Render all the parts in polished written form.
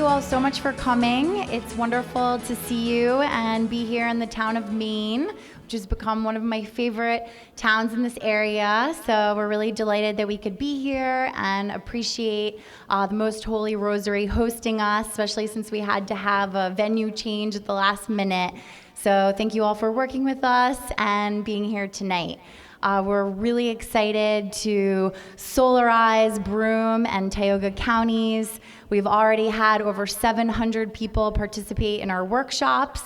you all so much for coming. It's wonderful to see you and be here in the town of Maine, which has become one of my favorite towns in this area. So we're really delighted that we could be here and appreciate the Most Holy Rosary hosting us, especially since we had to have a venue change at the last minute. So thank you all for working with us and being here tonight. We're really excited to solarize Broome and Tioga counties. We've already had over 700 people participate in our workshops,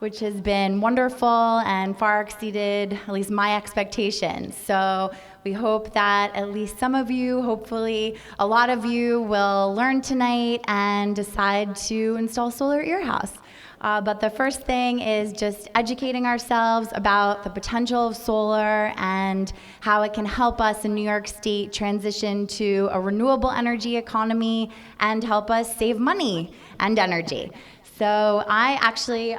which has been wonderful and far exceeded at least my expectations. So we hope that at least some of you, hopefully a lot of you, will learn tonight and decide to install solar at your house. But the first thing is just educating ourselves about the potential of solar and how it can help us in New York State transition to a renewable energy economy and help us save money and energy. So I actually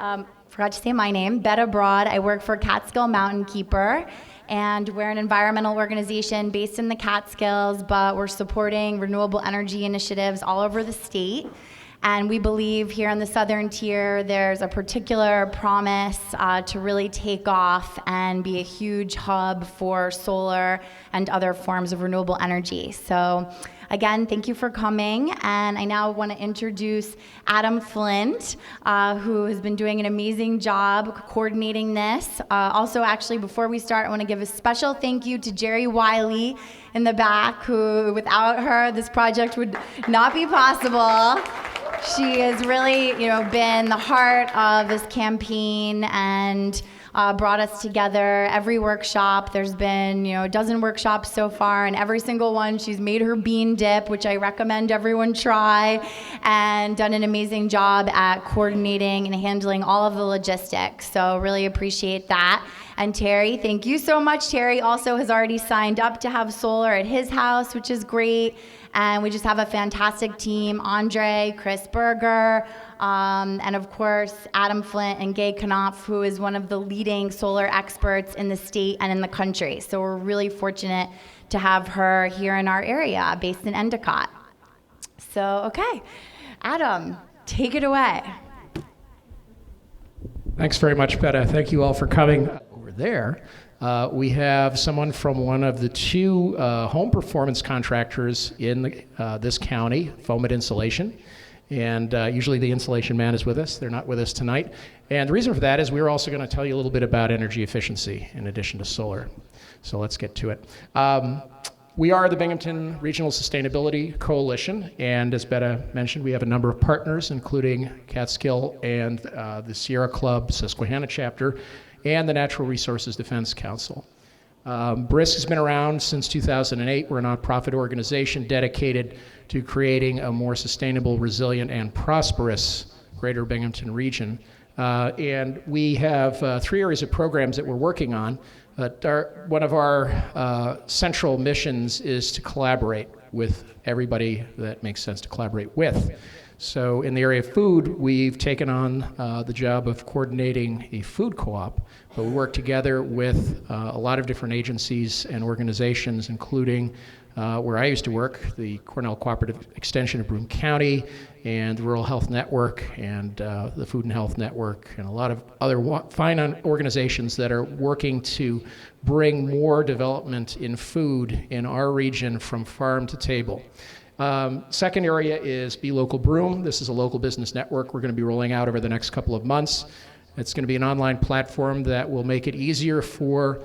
forgot to say my name, Betta Broad. I work for Catskill Mountain Keeper, and we're an environmental organization based in the Catskills, but we're supporting renewable energy initiatives all over the state. And we believe here in the southern tier, there's a particular promise to really take off and be a huge hub for solar and other forms of renewable energy. So again, thank you for coming. And I now want to introduce Adam Flint, who has been doing an amazing job coordinating this. Also, actually, before we start, I want to give a special thank you to Jerry Wiley in the back, who, without her, this project would not be possible. She has really, been the heart of this campaign and brought us together every workshop. There's been, a dozen workshops so far, and every single one she's made her bean dip, which I recommend everyone try, and done an amazing job at coordinating and handling all of the logistics. So really appreciate that. And Terry, thank you so much. Terry also has already signed up to have solar at his house, which is great. And we just have a fantastic team, Andre, Chris Berger, and of course, Adam Flint and Gay Canough, who is one of the leading solar experts in the state and in the country. So we're really fortunate to have her here in our area, based in Endicott. So, okay, Adam, take it away. Thanks very much, Betta. Thank you all for coming. Over there, we have someone from one of the two home performance contractors in this county, Foamit Insulation. And usually the insulation man is with us. They're not with us tonight. And the reason for that is we're also going to tell you a little bit about energy efficiency in addition to solar. So let's get to it. We are the Binghamton Regional Sustainability Coalition, and as Betta mentioned, we have a number of partners, including Catskill and the Sierra Club Susquehanna chapter, and the Natural Resources Defense Council. BRISC has been around since 2008. We're a nonprofit organization dedicated to creating a more sustainable, resilient, and prosperous greater Binghamton region. And we have 3 areas of programs that we're working on. One of our central missions is to collaborate with everybody that makes sense to collaborate with. So in the area of food, we've taken on the job of coordinating a food co-op, but we work together with a lot of different agencies and organizations, including where I used to work, the Cornell Cooperative Extension of Broome County, and the Rural Health Network, and the Food and Health Network, and a lot of other fine organizations that are working to bring more development in food in our region from farm to table. Second area is Be Local Broome. This is a local business network we're going to be rolling out over the next couple of months. It's going to be an online platform that will make it easier for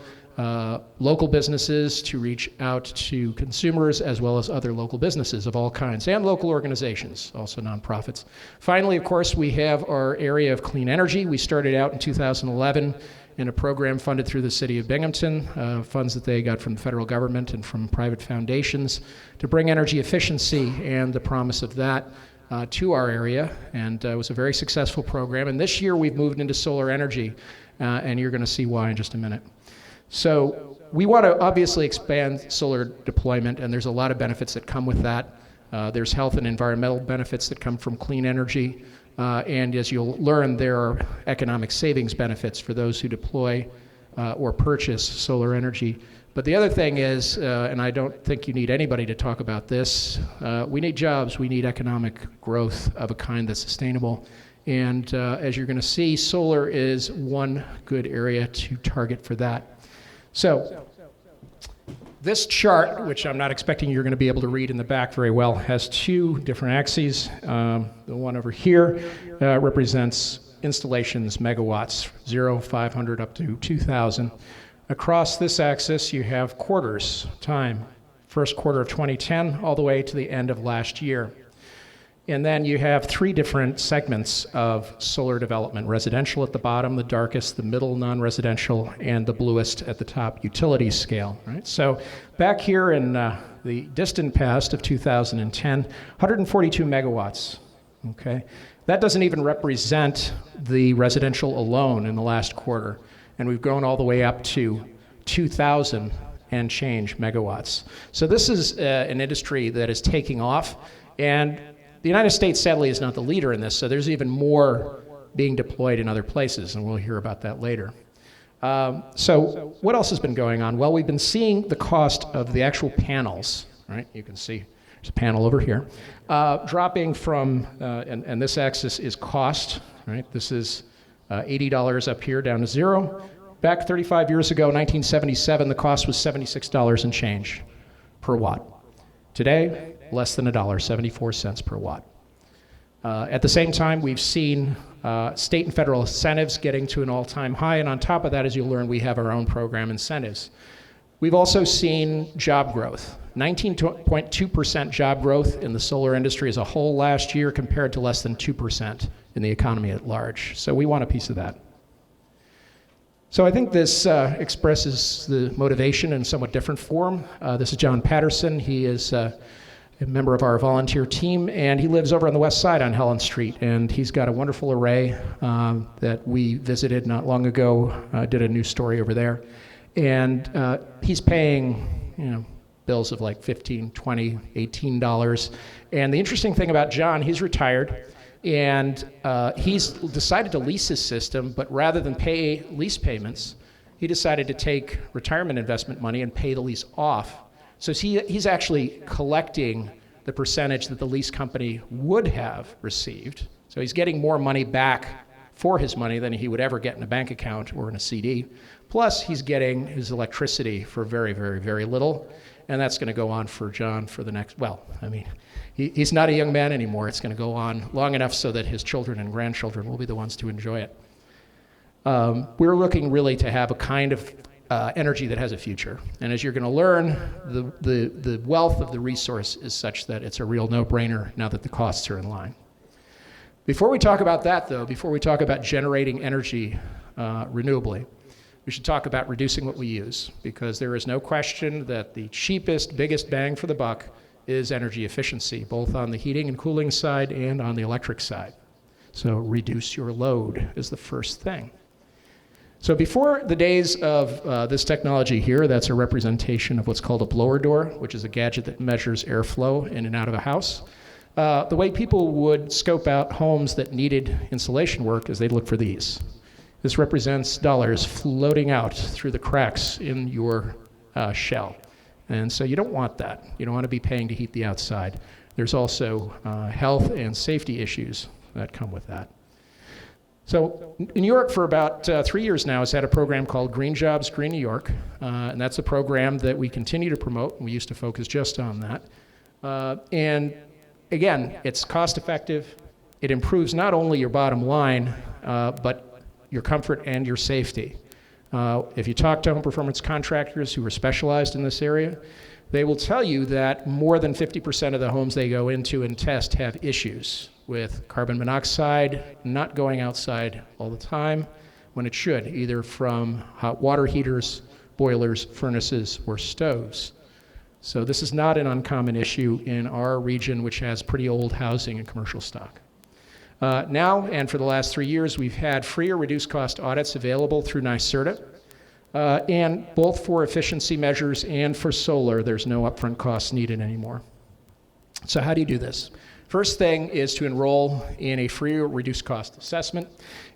local businesses to reach out to consumers, as well as other local businesses of all kinds, and local organizations, also nonprofits. Finally, of course, we have our area of clean energy. We started out in 2011 in a program funded through the city of Binghamton, funds that they got from the federal government and from private foundations, to bring energy efficiency and the promise of that to our area. And it was a very successful program. And this year we've moved into solar energy, and you're going to see why in just a minute. So we want to obviously expand solar deployment, and there's a lot of benefits that come with that. There's health and environmental benefits that come from clean energy, and as you'll learn, there are economic savings benefits for those who deploy or purchase solar energy. But the other thing is, and I don't think you need anybody to talk about this, we need jobs, we need economic growth of a kind that's sustainable. And as you're going to see, solar is one good area to target for that. So this chart, which I'm not expecting you're going to be able to read in the back very well, has two different axes. The one over here represents installations, megawatts, 0, 500 up to 2,000. Across this axis, you have quarters, time, first quarter of 2010 all the way to the end of last year. And then you have three different segments of solar development: residential at the bottom, the darkest, the middle, non-residential, and the bluest at the top, utility scale. Right? So back here in the distant past of 2010, 142 megawatts. Okay, that doesn't even represent the residential alone in the last quarter. And we've grown all the way up to 2,000 and change megawatts. So this is an industry that is taking off, and the United States, sadly, is not the leader in this, so there's even more being deployed in other places, and we'll hear about that later. So what else has been going on? Well, we've been seeing the cost of the actual panels, right? You can see there's a panel over here, dropping from, and this axis is cost, right? This is $80 up here down to 0. Back 35 years ago, 1977, the cost was $76 and change per watt. Today, less than $1, 74 cents per watt. At the same time, we've seen state and federal incentives getting to an all-time high, and on top of that, as you'll learn, we have our own program incentives. We've also seen job growth, 19.2% job growth in the solar industry as a whole last year, compared to less than 2% in the economy at large. So we want a piece of that. So I think this expresses the motivation in a somewhat different form. This is John Patterson. He is a member of our volunteer team, and he lives over on the west side on Helen Street, and he's got a wonderful array that we visited not long ago, did a news story over there, and he's paying, bills of like $15, $20, $18. And the interesting thing about John, he's retired, and he's decided to lease his system, but rather than pay lease payments, he decided to take retirement investment money and pay the lease off. So he's actually collecting the percentage that the lease company would have received. So he's getting more money back for his money than he would ever get in a bank account or in a CD. Plus, he's getting his electricity for very, very, very little. And that's going to go on for John for the next, he's not a young man anymore. It's going to go on long enough so that his children and grandchildren will be the ones to enjoy it. We're looking really to have a kind of energy that has a future. And as you're going to learn, the wealth of the resource is such that it's a real no-brainer now that the costs are in line. Before we talk about that, though, before we talk about generating energy renewably, we should talk about reducing what we use, because there is no question that the cheapest, biggest bang for the buck is energy efficiency, both on the heating and cooling side and on the electric side. So reduce your load is the first thing. So before the days of this technology here, that's a representation of what's called a blower door, which is a gadget that measures airflow in and out of a house. The way people would scope out homes that needed insulation work is they'd look for these. This represents dollars floating out through the cracks in your shell. And so you don't want that. You don't want to be paying to heat the outside. There's also health and safety issues that come with that. So New York, for about 3 years now, has had a program called Green Jobs, Green New York. And that's a program that we continue to promote. We used to focus just on that. And again, it's cost effective. It improves not only your bottom line, but your comfort and your safety. If you talk to home performance contractors who are specialized in this area, they will tell you that more than 50% of the homes they go into and test have issues with carbon monoxide not going outside all the time when it should, either from hot water heaters, boilers, furnaces, or stoves. So this is not an uncommon issue in our region, which has pretty old housing and commercial stock. Now, and for the last 3 years, we've had free or reduced cost audits available through NYSERDA. And both for efficiency measures and for solar, there's no upfront costs needed anymore. So how do you do this? First thing is to enroll in a free or reduced cost assessment.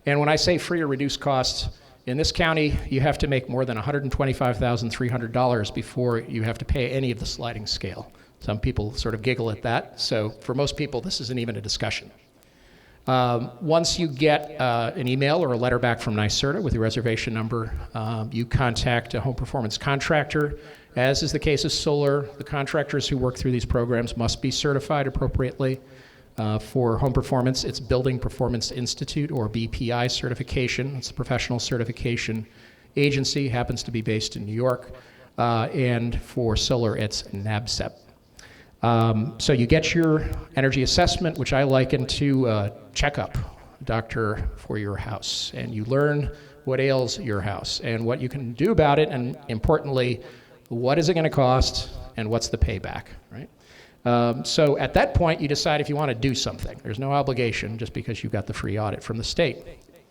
And when I say free or reduced costs, In this county, you have to make more than $125,300 before you have to pay any of the sliding scale. Some people sort of giggle at that, so for most people, this isn't even a discussion. Once you get an email or a letter back from NYSERDA with your reservation number, you contact a home performance contractor. As is the case of solar, the contractors who work through these programs must be certified appropriately. For home performance, it's Building Performance Institute, or BPI certification. It's a professional certification agency, happens to be based in New York. And for solar, it's NABCEP. So you get your energy assessment, which I liken to a checkup, doctor for your house. And you learn what ails your house and what you can do about it, and importantly, what is it going to cost and what's the payback, right? So at that point, you decide if you want to do something. There's no obligation just because you got the free audit from the state.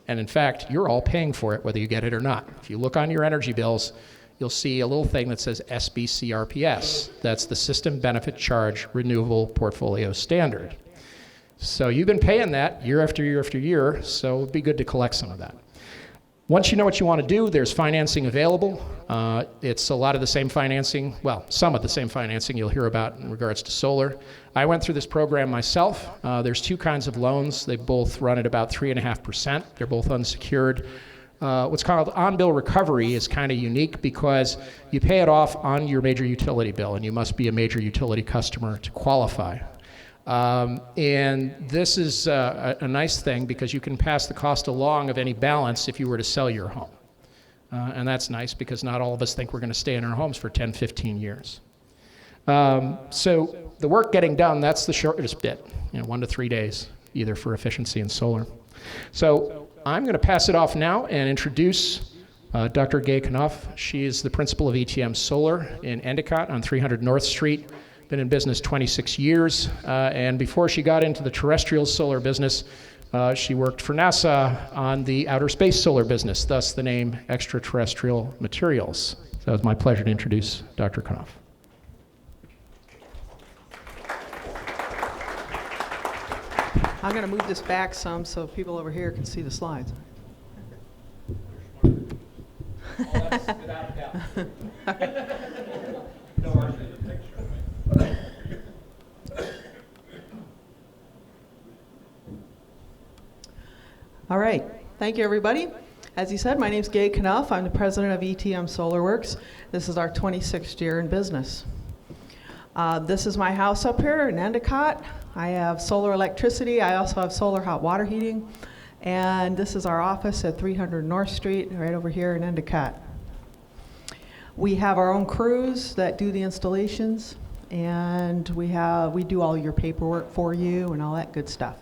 And in fact, you're all paying for it whether you get it or not. If you look on your energy bills, you'll see a little thing that says SBCRPS. That's the System Benefit Charge Renewable Portfolio Standard. So you've been paying that year after year after year, so it'd be good to collect some of that. Once you know what you want to do, there's financing available. It's a lot of the same financing, well, some of the same financing you'll hear about in regards to solar. I went through this program myself. There's two kinds of loans. They both run at about 3.5%. They're both unsecured. What's called on-bill recovery is kind of unique because you pay it off on your major utility bill, and you must be a major utility customer to qualify. And this is a nice thing because you can pass the cost along of any balance if you were to sell your home. And that's nice because not all of us think we're going to stay in our homes for 10, 15 years. So the work getting done, that's the shortest bit, 1 to 3 days, either for efficiency and solar. So I'm going to pass it off now and introduce Dr. Gay Canough. She is the principal of ETM Solar in Endicott on 300 North Street. Been in business 26 years, and before she got into the terrestrial solar business, she worked for NASA on the outer space solar business, thus the name Extraterrestrial Materials. So it's my pleasure to introduce Dr. Canough. I'm going to move this back some so people over here can see the slides. That's without a doubt. All right. Thank you, everybody. As you said, my name's Gay Canough. I'm the president of ETM Solar Works. This is our 26th year in business. This is my house up here in Endicott. I have solar electricity. I also have solar hot water heating. And this is our office at 300 North Street, right over here in Endicott. We have our own crews that do the installations, and we do all your paperwork for you and all that good stuff.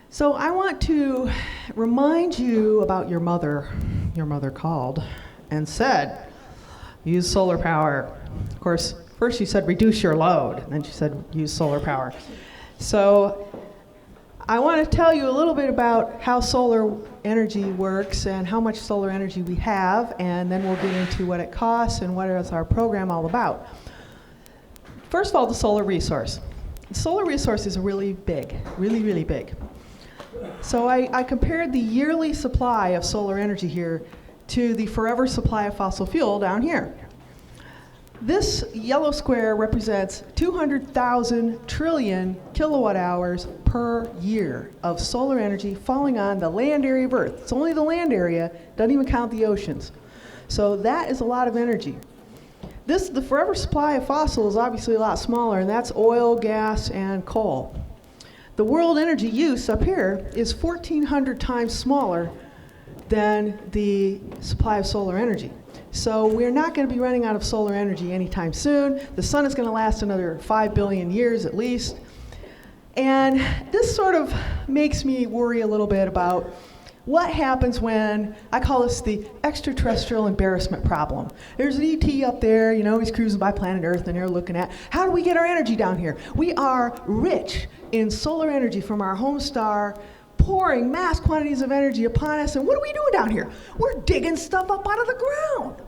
So I want to remind you about your mother. Your mother called and said, use solar power. Of course, first she said reduce your load, and then she said use solar power. So I want to tell you a little bit about how solar energy works and how much solar energy we have, and then we'll get into what it costs and what is our program all about. First of all, the solar resource. The solar resource is really big, really, really big. So I compared the yearly supply of solar energy here to the forever supply of fossil fuel down here. This yellow square represents 200,000 trillion kilowatt hours per year of solar energy falling on the land area of Earth. It's only the land area, doesn't even count the oceans. So that is a lot of energy. The forever supply of fossil is obviously a lot smaller, and that's oil, gas, and coal. The world energy use up here is 1,400 times smaller than the supply of solar energy. So we're not going to be running out of solar energy anytime soon. The sun is going to last another 5 billion years at least. And this sort of makes me worry a little bit about what happens when, I call this the extraterrestrial embarrassment problem. There's an ET up there, he's cruising by planet Earth, and they're looking at, how do we get our energy down here? We are rich in solar energy from our home star, pouring mass quantities of energy upon us, and what are we doing down here? We're digging stuff up out of the ground.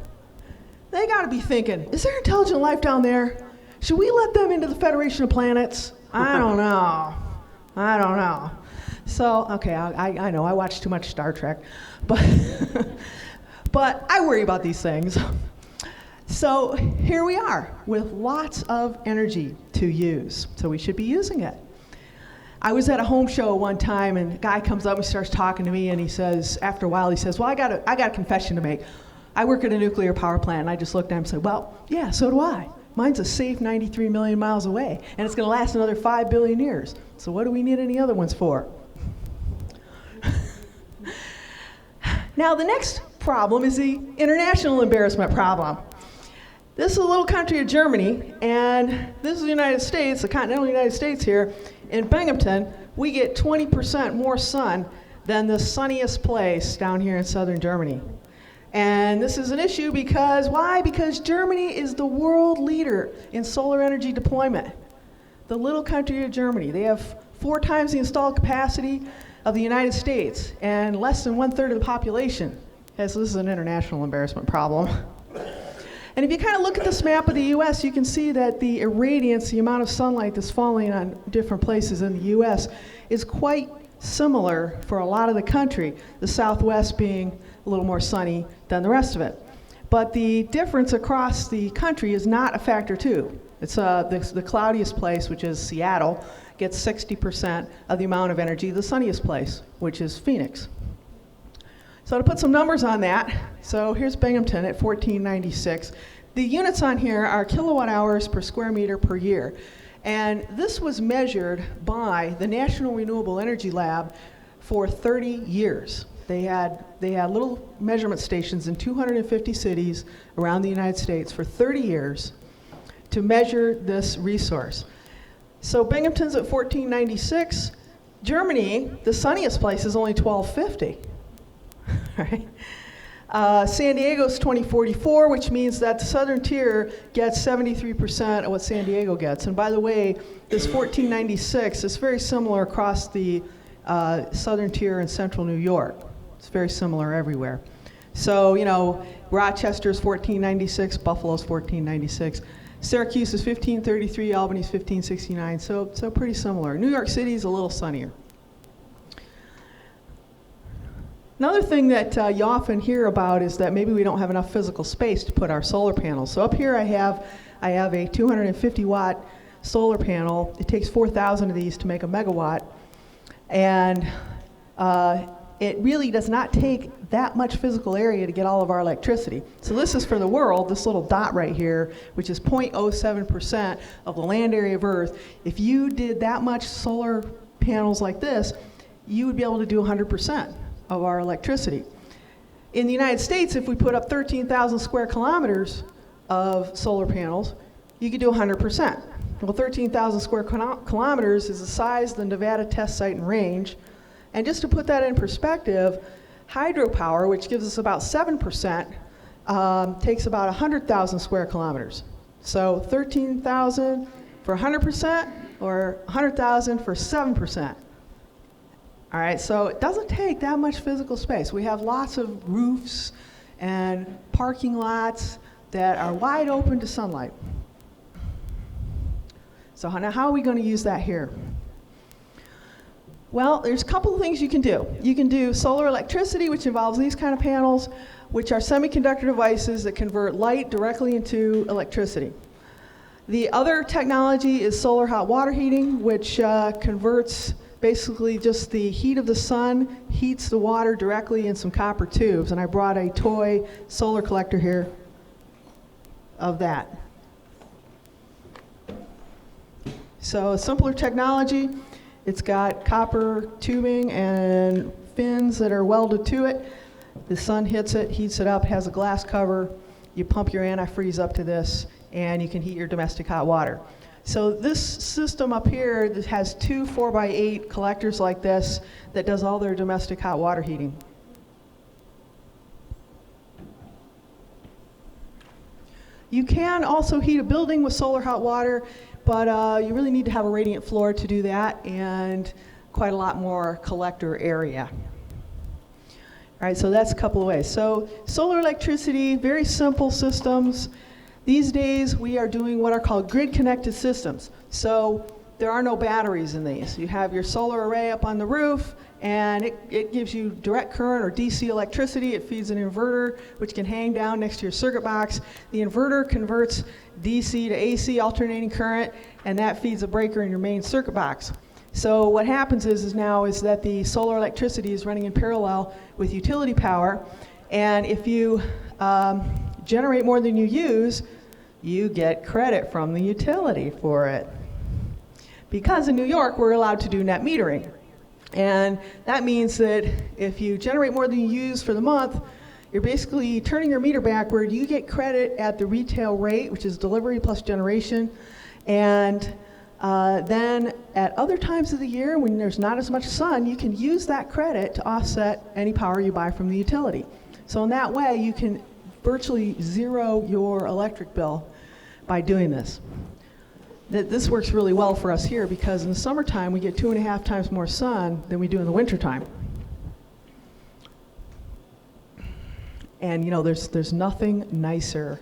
They gotta be thinking, is there intelligent life down there? Should we let them into the Federation of Planets? I don't know. So, okay, I know I watch too much Star Trek, but, but I worry about these things. So here we are with lots of energy to use, so we should be using it. I was at a home show one time, and a guy comes up and starts talking to me, and he says, after a while, he says, well, I got a confession to make. I work at a nuclear power plant, and I just looked at him and said, well, yeah, so do I. Mine's a safe 93 million miles away, and it's going to last another 5 billion years. So what do we need any other ones for? Now, the next problem is the international embarrassment problem. This is a little country of Germany, and this is the United States, the continental United States here. In Binghamton, we get 20% more sun than the sunniest place down here in southern Germany. And this is an issue because, why? Because Germany is the world leader in solar energy deployment. The little country of Germany, they have 4 times the installed capacity of the United States, and less than 1/3 of the population. Yes, this is an international embarrassment problem. And if you kind of look at this map of the US, you can see that the irradiance, the amount of sunlight that's falling on different places in the US, is quite similar for a lot of the country, the Southwest being a little more sunny than the rest of it. But the difference across the country is not a factor 2. It's the cloudiest place, which is Seattle, gets 60% of the amount of energy. The sunniest place, which is Phoenix. So to put some numbers on that, so here's Binghamton at 1496. The units on here are kilowatt hours per square meter per year. And this was measured by the National Renewable Energy Lab for 30 years. They had little measurement stations in 250 cities around the United States for 30 years to measure this resource. So Binghamton's at 1496. Germany, the sunniest place, is only 1250. Right? San Diego's 2044, which means that the southern tier gets 73% of what San Diego gets. And by the way, this 1496 is very similar across the southern tier in central New York. It's very similar everywhere. So, you know, Rochester's 1496, Buffalo's 1496. Syracuse is 1533, Albany's 1569, so pretty similar. New York City's a little sunnier. Another thing that you often hear about is that maybe we don't have enough physical space to put our solar panels. So up here I have a 250 watt solar panel. It takes 4,000 of these to make a megawatt. And it really does not take that much physical area to get all of our electricity. So this is for the world, this little dot right here, which is 0.07% of the land area of Earth. If you did that much solar panels like this, you would be able to do 100% of our electricity. In the United States, if we put up 13,000 square kilometers of solar panels, you could do 100%. Well, 13,000 square kilometers is the size of the Nevada test site and range. And just to put that in perspective, hydropower, which gives us about 7%, takes about 100,000 square kilometers. So 13,000 for 100% or 100,000 for 7%. All right, so it doesn't take that much physical space. We have lots of roofs and parking lots that are wide open to sunlight. So now how are we going to use that here? Well, there's a couple of things you can do. You can do solar electricity, which involves these kind of panels, which are semiconductor devices that convert light directly into electricity. The other technology is solar hot water heating, which converts basically just the heat of the sun, heats the water directly in some copper tubes. And I brought a toy solar collector here of that. So a simpler technology. It's got copper tubing and fins that are welded to it. The sun hits it, heats it up, has a glass cover. You pump your antifreeze up to this, and you can heat your domestic hot water. So this system up here that has 2 4x8 collectors like this that does all their domestic hot water heating. You can also heat a building with solar hot water, but you really need to have a radiant floor to do that and quite a lot more collector area. All right, so that's a couple of ways. So solar electricity, very simple systems. These days we are doing what are called grid-connected systems. So there are no batteries in these. You have your solar array up on the roof, and it gives you direct current or DC electricity. It feeds an inverter, which can hang down next to your circuit box. The inverter converts DC to AC alternating current, and that feeds a breaker in your main circuit box. So what happens is that the solar electricity is running in parallel with utility power, and if you generate more than you use, you get credit from the utility for it. Because in New York, we're allowed to do net metering. And that means that if you generate more than you use for the month, you're basically turning your meter backward. You get credit at the retail rate, which is delivery plus generation. And then at other times of the year, when there's not as much sun, you can use that credit to offset any power you buy from the utility. So in that way, you can virtually zero your electric bill by doing this. This works really well for us here because in the summertime we get 2.5 times more sun than we do in the wintertime. And you know, there's nothing nicer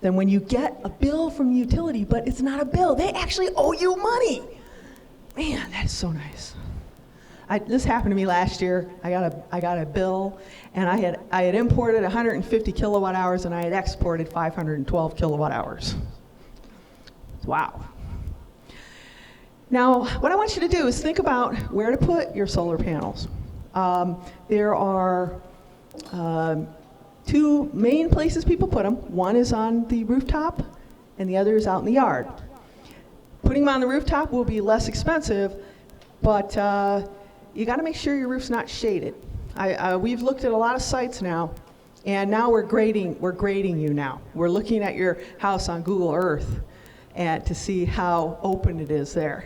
than when you get a bill from the utility, but it's not a bill. They actually owe you money. Man, that is so nice. This happened to me last year. I got a bill, and I had imported 150 kilowatt hours, and I had exported 512 kilowatt hours. Wow. Now, what I want you to do is think about where to put your solar panels. There are 2 main places people put them. One is on the rooftop, and the other is out in the yard. Putting them on the rooftop will be less expensive, but you got to make sure your roof's not shaded. We've looked at a lot of sites now, and now we're grading you now. We're looking at your house on Google Earth and to see how open it is there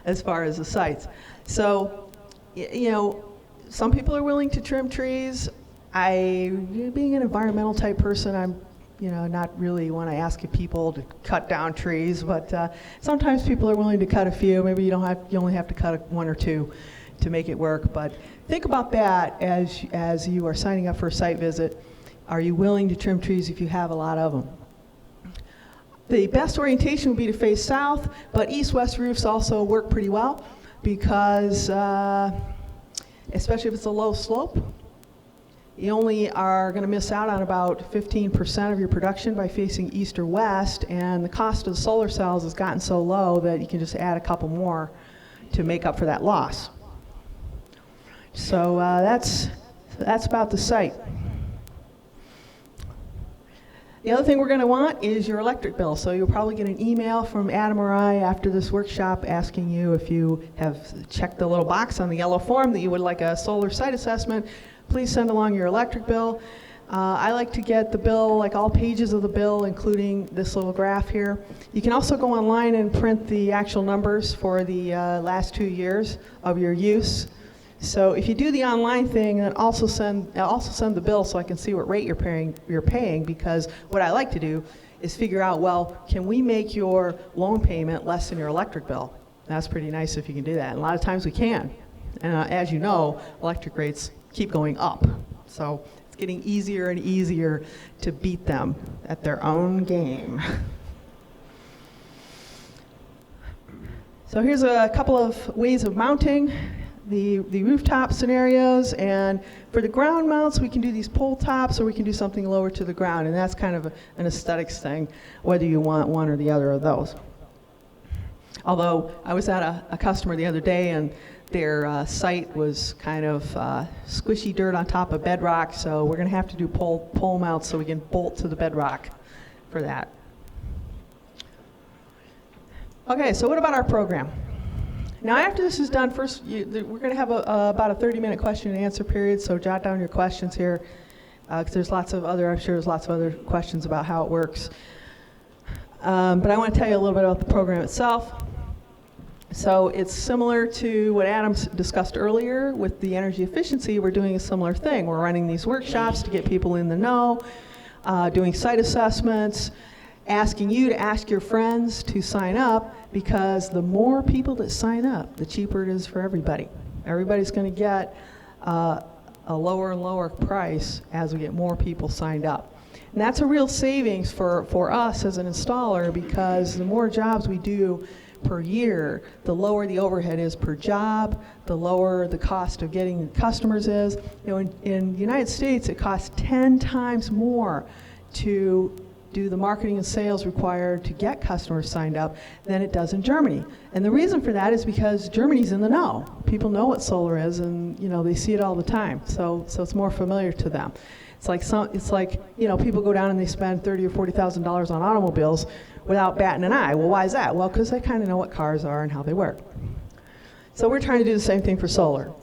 as far as the sites. So, you know, some people are willing to trim trees. Being an environmental type person, I'm not really want to ask people to cut down trees, but sometimes people are willing to cut a few. Maybe you only have to cut 1 or 2 to make it work. But think about that as you are signing up for a site visit. Are you willing to trim trees if you have a lot of them? The best orientation would be to face south, but east-west roofs also work pretty well because, especially if it's a low slope, you only are going to miss out on about 15% of your production by facing east or west, and the cost of the solar cells has gotten so low that you can just add a couple more to make up for that loss. So that's about the site. The other thing we're going to want is your electric bill. So you'll probably get an email from Adam or I after this workshop asking you if you have checked the little box on the yellow form that you would like a solar site assessment. Please send along your electric bill. I like to get the bill, like all pages of the bill, including this little graph here. You can also go online and print the actual numbers for the last 2 years of your use. So if you do the online thing, then also send the bill so I can see what rate you're paying, because what I like to do is figure out, well, can we make your loan payment less than your electric bill? That's pretty nice if you can do that. And a lot of times we can. And as you know, electric rates keep going up. So it's getting easier and easier to beat them at their own game. So here's a couple of ways of mounting the rooftop scenarios, and for the ground mounts we can do these pole tops or we can do something lower to the ground, and that's kind of an aesthetics thing, whether you want one or the other of those. Although I was at a customer the other day and their site was kind of squishy dirt on top of bedrock, so we're going to have to do pole mounts so we can bolt to the bedrock for that. Okay, so what about our program? Now after this is done, first we're going to have about a 30-minute question and answer period, so jot down your questions here, because I'm sure there's lots of other questions about how it works. But I want to tell you a little bit about the program itself. So it's similar to what Adam discussed earlier with the energy efficiency. We're doing a similar thing. We're running these workshops to get people in the know, doing site assessments, asking you to ask your friends to sign up, because the more people that sign up, the cheaper it is for everybody. Everybody's going to get a lower and lower price as we get more people signed up. And that's a real savings for us as an installer, because the more jobs we do per year, the lower the overhead is per job, the lower the cost of getting customers is. In the United States, it costs 10 times more to do the marketing and sales required to get customers signed up than it does in Germany. And the reason for that is because Germany's in the know. People know what solar is, and they see it all the time. So it's more familiar to them. It's like people go down and they spend $30,000 or $40,000 on automobiles without batting an eye. Well, why is that? Well, because they kind of know what cars are and how they work. So we're trying to do the same thing for solar.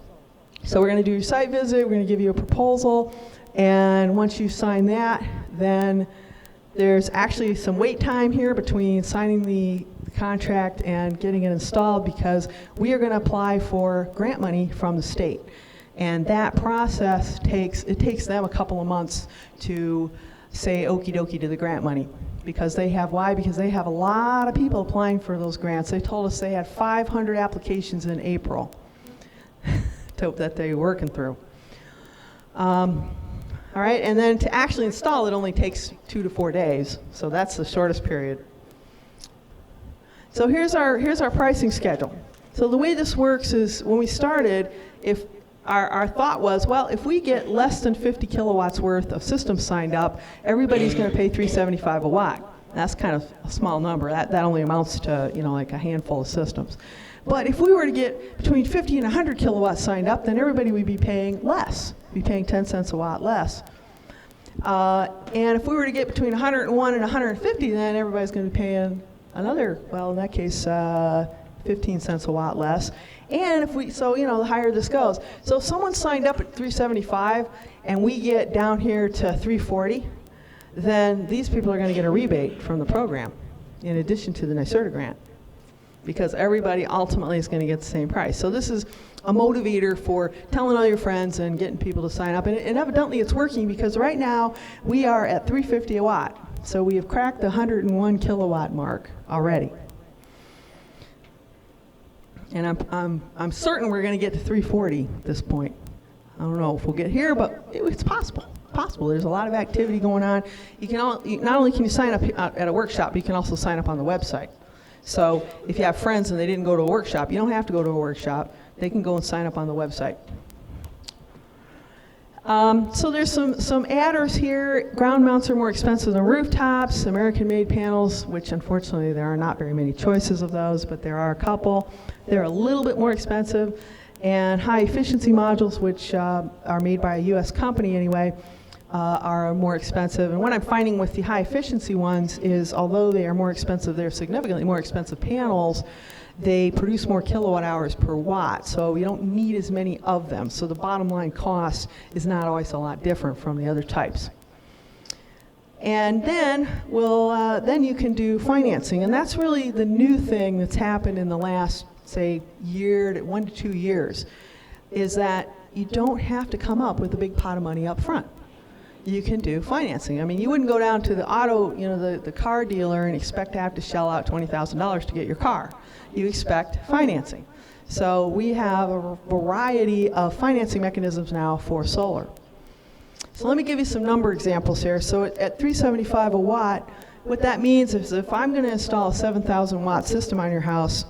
So we're going to do your site visit. We're going to give you a proposal, and once you sign that, then there's actually some wait time here between signing the contract and getting it installed, because we are going to apply for grant money from the state. And that process takes them a couple of months to say okie dokie to the grant money. Because they have a lot of people applying for those grants. They told us they had 500 applications in April that they were working through. All right, and then to actually install it only takes 2 to 4 days, so that's the shortest period. So here's our pricing schedule. So the way this works is, when we started, if our thought was, well, if we get less than 50 kilowatts worth of systems signed up, everybody's going to pay $3.75 a watt. That's kind of a small number. That only amounts to like a handful of systems. But if we were to get between 50 and 100 kilowatts signed up, then everybody would be paying less. Be paying 10 cents a watt less. And if we were to get between 101 and 150, then everybody's going to be paying another, well, in that case, 15 cents a watt less. And the higher this goes. So if someone signed up at $3.75 and we get down here to $3.40, then these people are going to get a rebate from the program in addition to the NYSERDA grant, because everybody ultimately is going to get the same price. So this is a motivator for telling all your friends and getting people to sign up. And evidently it's working, because right now we are at $3.50 a watt. So we have cracked the 101 kilowatt mark already. And I'm certain we're going to get to 340 at this point. I don't know if we'll get here, but it's possible. There's a lot of activity going on. Not only can you sign up at a workshop, but you can also sign up on the website. So if you have friends and they didn't go to a workshop, you don't have to go to a workshop. They can go and sign up on the website. So there's some adders here. Ground mounts are more expensive than rooftops. American-made panels, which unfortunately there are not very many choices of those, but there are a couple. They're a little bit more expensive. And high-efficiency modules, which are made by a U.S. company anyway, are more expensive. And what I'm finding with the high-efficiency ones is, although they are more expensive, they're significantly more expensive panels, they produce more kilowatt hours per watt, so you don't need as many of them. So the bottom line cost is not always a lot different from the other types. And then then you can do financing, and that's really the new thing that's happened in the last, say, 1 to 2 years, is that you don't have to come up with a big pot of money up front. You can do financing. I mean, you wouldn't go down to the car dealer and expect to have to shell out $20,000 to get your car. You expect financing. So we have a variety of financing mechanisms now for solar. So let me give you some number examples here. So at $3.75 a watt, what that means is if I'm going to install a 7,000 watt system on your house,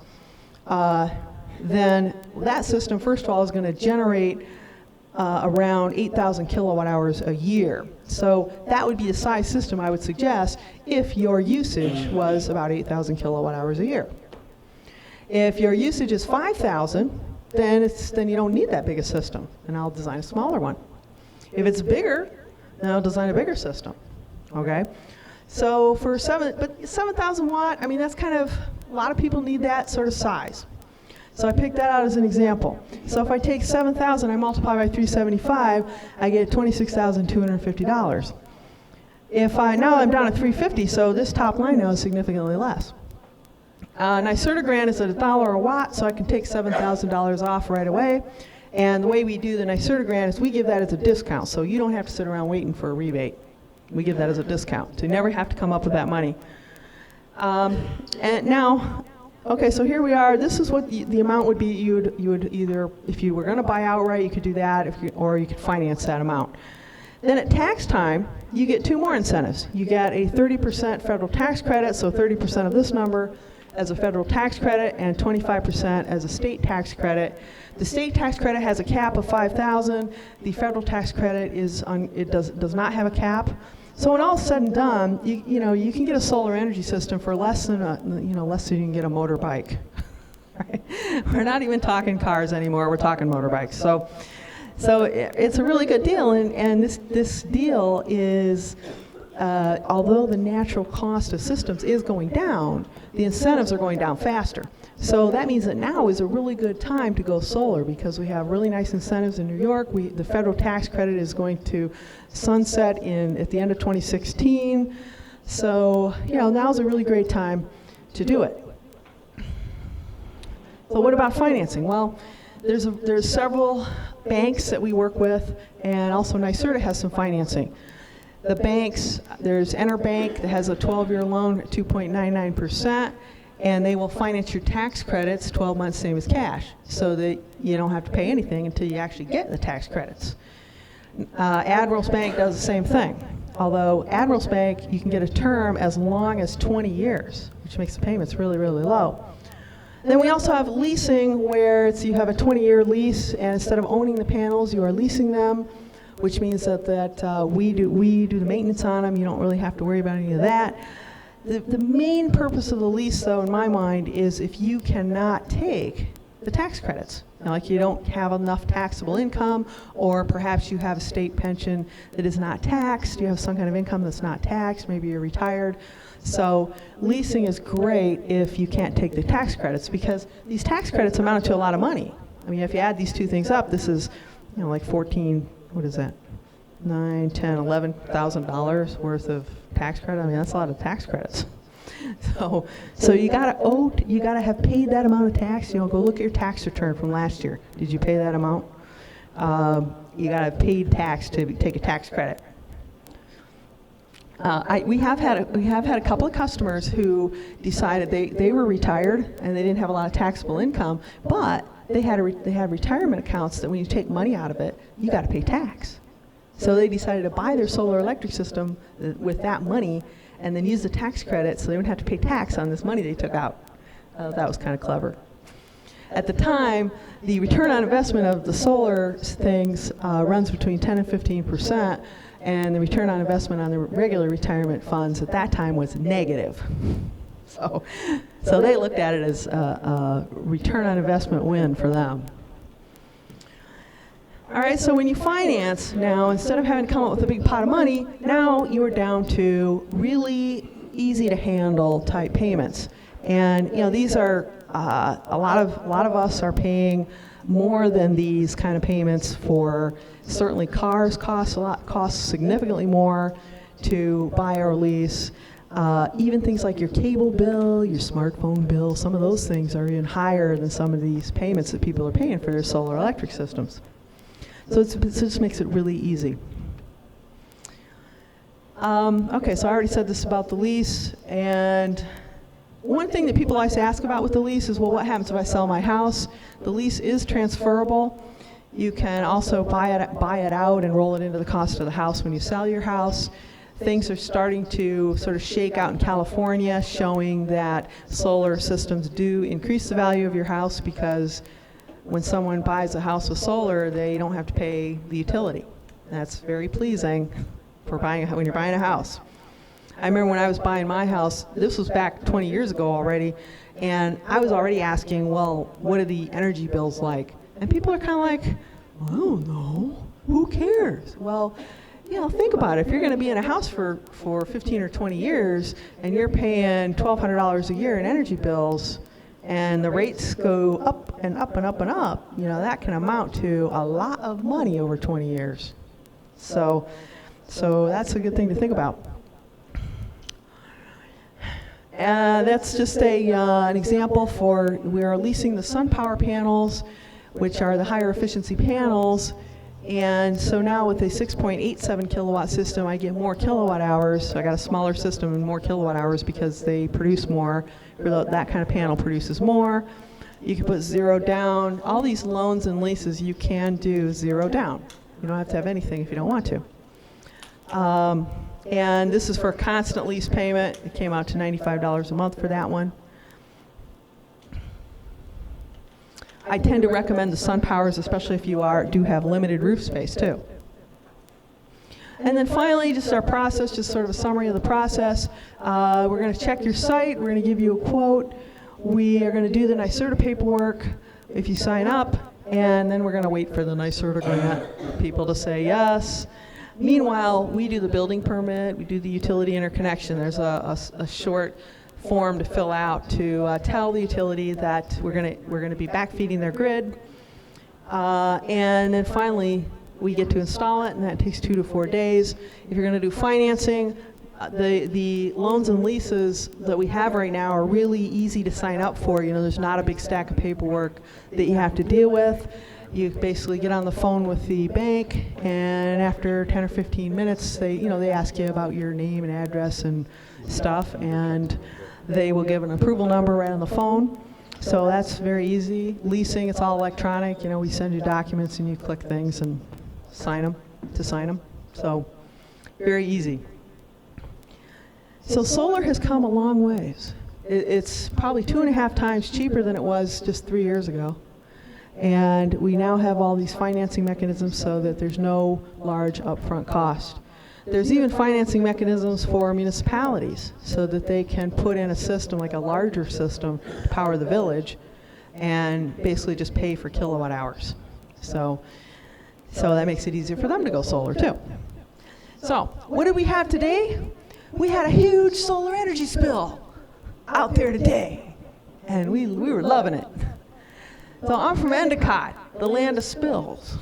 then that system, first of all, is going to generate around 8,000 kilowatt hours a year. So that would be a size system I would suggest if your usage was about 8,000 kilowatt hours a year. If your usage is 5,000, then you don't need that big a system, and I'll design a smaller one. If it's bigger, then I'll design a bigger system. Okay? So for 7,000 watt, I mean, that's kind of, a lot of people need that sort of size. So I picked that out as an example. So if I take 7,000, I multiply by 375, I get $26,250. Now I'm down at 350, so this top line now is significantly less. NYSERDA grant is at $1 a watt, so I can take $7,000 off right away. And the way we do the NYSERDA grant is we give that as a discount, so you don't have to sit around waiting for a rebate. We give that as a discount, so you never have to come up with that money. And now, okay, so here we are. This is what the amount would be. You would either, if you were going to buy outright, you could do that, or you could finance that amount. Then at tax time, you get 2 more incentives. You get a 30% federal tax credit, so 30% of this number as a federal tax credit and 25% as a state tax credit. The state tax credit has a cap of $5,000. The federal tax credit does not have a cap. So when all is said and done, you can get a solar energy system for less than you can get a motorbike. Right? We're not even talking cars anymore. We're talking motorbikes. So it's a really good deal, and this deal is, although the natural cost of systems is going down, the incentives are going down faster. So that means that now is a really good time to go solar because we have really nice incentives in New York. The federal tax credit is going to sunset at the end of 2016. So now's a really great time to do it. So what about financing? Well, there's several banks that we work with, and also NYSERDA has some financing. The banks, there's EnerBank that has a 12-year loan at 2.99%, and they will finance your tax credits 12 months, same as cash, so that you don't have to pay anything until you actually get the tax credits. Admiral's Bank does the same thing, although Admiral's Bank, you can get a term as long as 20 years, which makes the payments really, really low. Then we also have leasing, where you have a 20-year lease, and instead of owning the panels, you are leasing them, which means that we do the maintenance on them. You don't really have to worry about any of that. The main purpose of the lease, though, in my mind, is if you cannot take the tax credits. Like you don't have enough taxable income, or perhaps you have a state pension that is not taxed, you have some kind of income that's not taxed, maybe you're retired. So leasing is great if you can't take the tax credits, because these tax credits amount to a lot of money. I mean, if you add these two things up, this is like 14, what is that? $9, $10, $11,000 worth of tax credit. I mean, that's a lot of tax credits. So you gotta have paid that amount of tax. Go look at your tax return from last year. Did you pay that amount? You gotta have paid tax to take a tax credit. We have had a couple of customers who decided they were retired and they didn't have a lot of taxable income, but they had retirement accounts that when you take money out of it, you got to pay tax. So they decided to buy their solar electric system with that money and then use the tax credit so they wouldn't have to pay tax on this money they took out. That was kind of clever. At the time, the return on investment of the solar things runs between 10 and 15%, and the return on investment on the regular retirement funds at that time was negative. So they looked at it as a return on investment win for them. All right, so when you finance now, instead of having to come up with a big pot of money, now you are down to really easy to handle type payments. And these are a lot of us are paying more than these kind of payments for. Certainly cars cost significantly more to buy or lease. Even things like your cable bill, your smartphone bill, some of those things are even higher than some of these payments that people are paying for their solar electric systems. So it just makes it really easy. Okay, so I already said this about the lease, and one thing that people always ask about with the lease is, well, what happens if I sell my house? The lease is transferable. You can also buy it out and roll it into the cost of the house when you sell your house. Things are starting to sort of shake out in California, showing that solar systems do increase the value of your house, because when someone buys a house with solar, they don't have to pay the utility. That's very pleasing for when you're buying a house. I remember when I was buying my house, this was back 20 years ago already, and I was already asking, well, what are the energy bills like? And people are kind of like, I don't know, who cares? Well, think about it. If you're going to be in a house for 15 or 20 years and you're paying $1,200 a year in energy bills, and the rates go up and up and up and up, that can amount to a lot of money over 20 years. So that's a good thing to think about. That's just an example we are leasing the sun power panels, which are the higher efficiency panels. And so now with a 6.87 kilowatt system, I get more kilowatt hours. So I got a smaller system and more kilowatt hours because they produce more. That kind of panel produces more. You can put zero down. All these loans and leases, you can do zero down. You don't have to have anything if you don't want to. And this is for a constant lease payment. It came out to $95 a month for that one. I tend to recommend the sun powers, especially if you do have limited roof space too. And then finally, just our process, just sort of a summary of the process. We're going to check your site. We're going to give you a quote. We are going to do the NYSERDA paperwork if you sign up, and then we're going to wait for the NYSERDA grant people to say yes. Meanwhile, we do the building permit. We do the utility interconnection. There's a short form to fill out to tell the utility that we're going to be backfeeding their grid, and then finally we get to install it, and that takes 2 to 4 days. If you're going to do financing, the loans and leases that we have right now are really easy to sign up for. You know, there's not a big stack of paperwork that you have to deal with. You basically get on the phone with the bank, and after 10 or 15 minutes, they ask you about your name and address and stuff, and they will give an approval number right on the phone. So that's very easy. Leasing, it's all electronic. You know, we send you documents and you click things and sign them. So very easy. So solar has come a long ways. It's probably 2.5 times cheaper than it was just 3 years ago. And we now have all these financing mechanisms so that there's no large upfront cost. There's even financing mechanisms for municipalities so that they can put in a system, like a larger system, to power the village and basically just pay for kilowatt hours. So that makes it easier for them to go solar too. So what did we have today? We had a huge solar energy spill out there today, and we were loving it. So I'm from Endicott, the land of spills.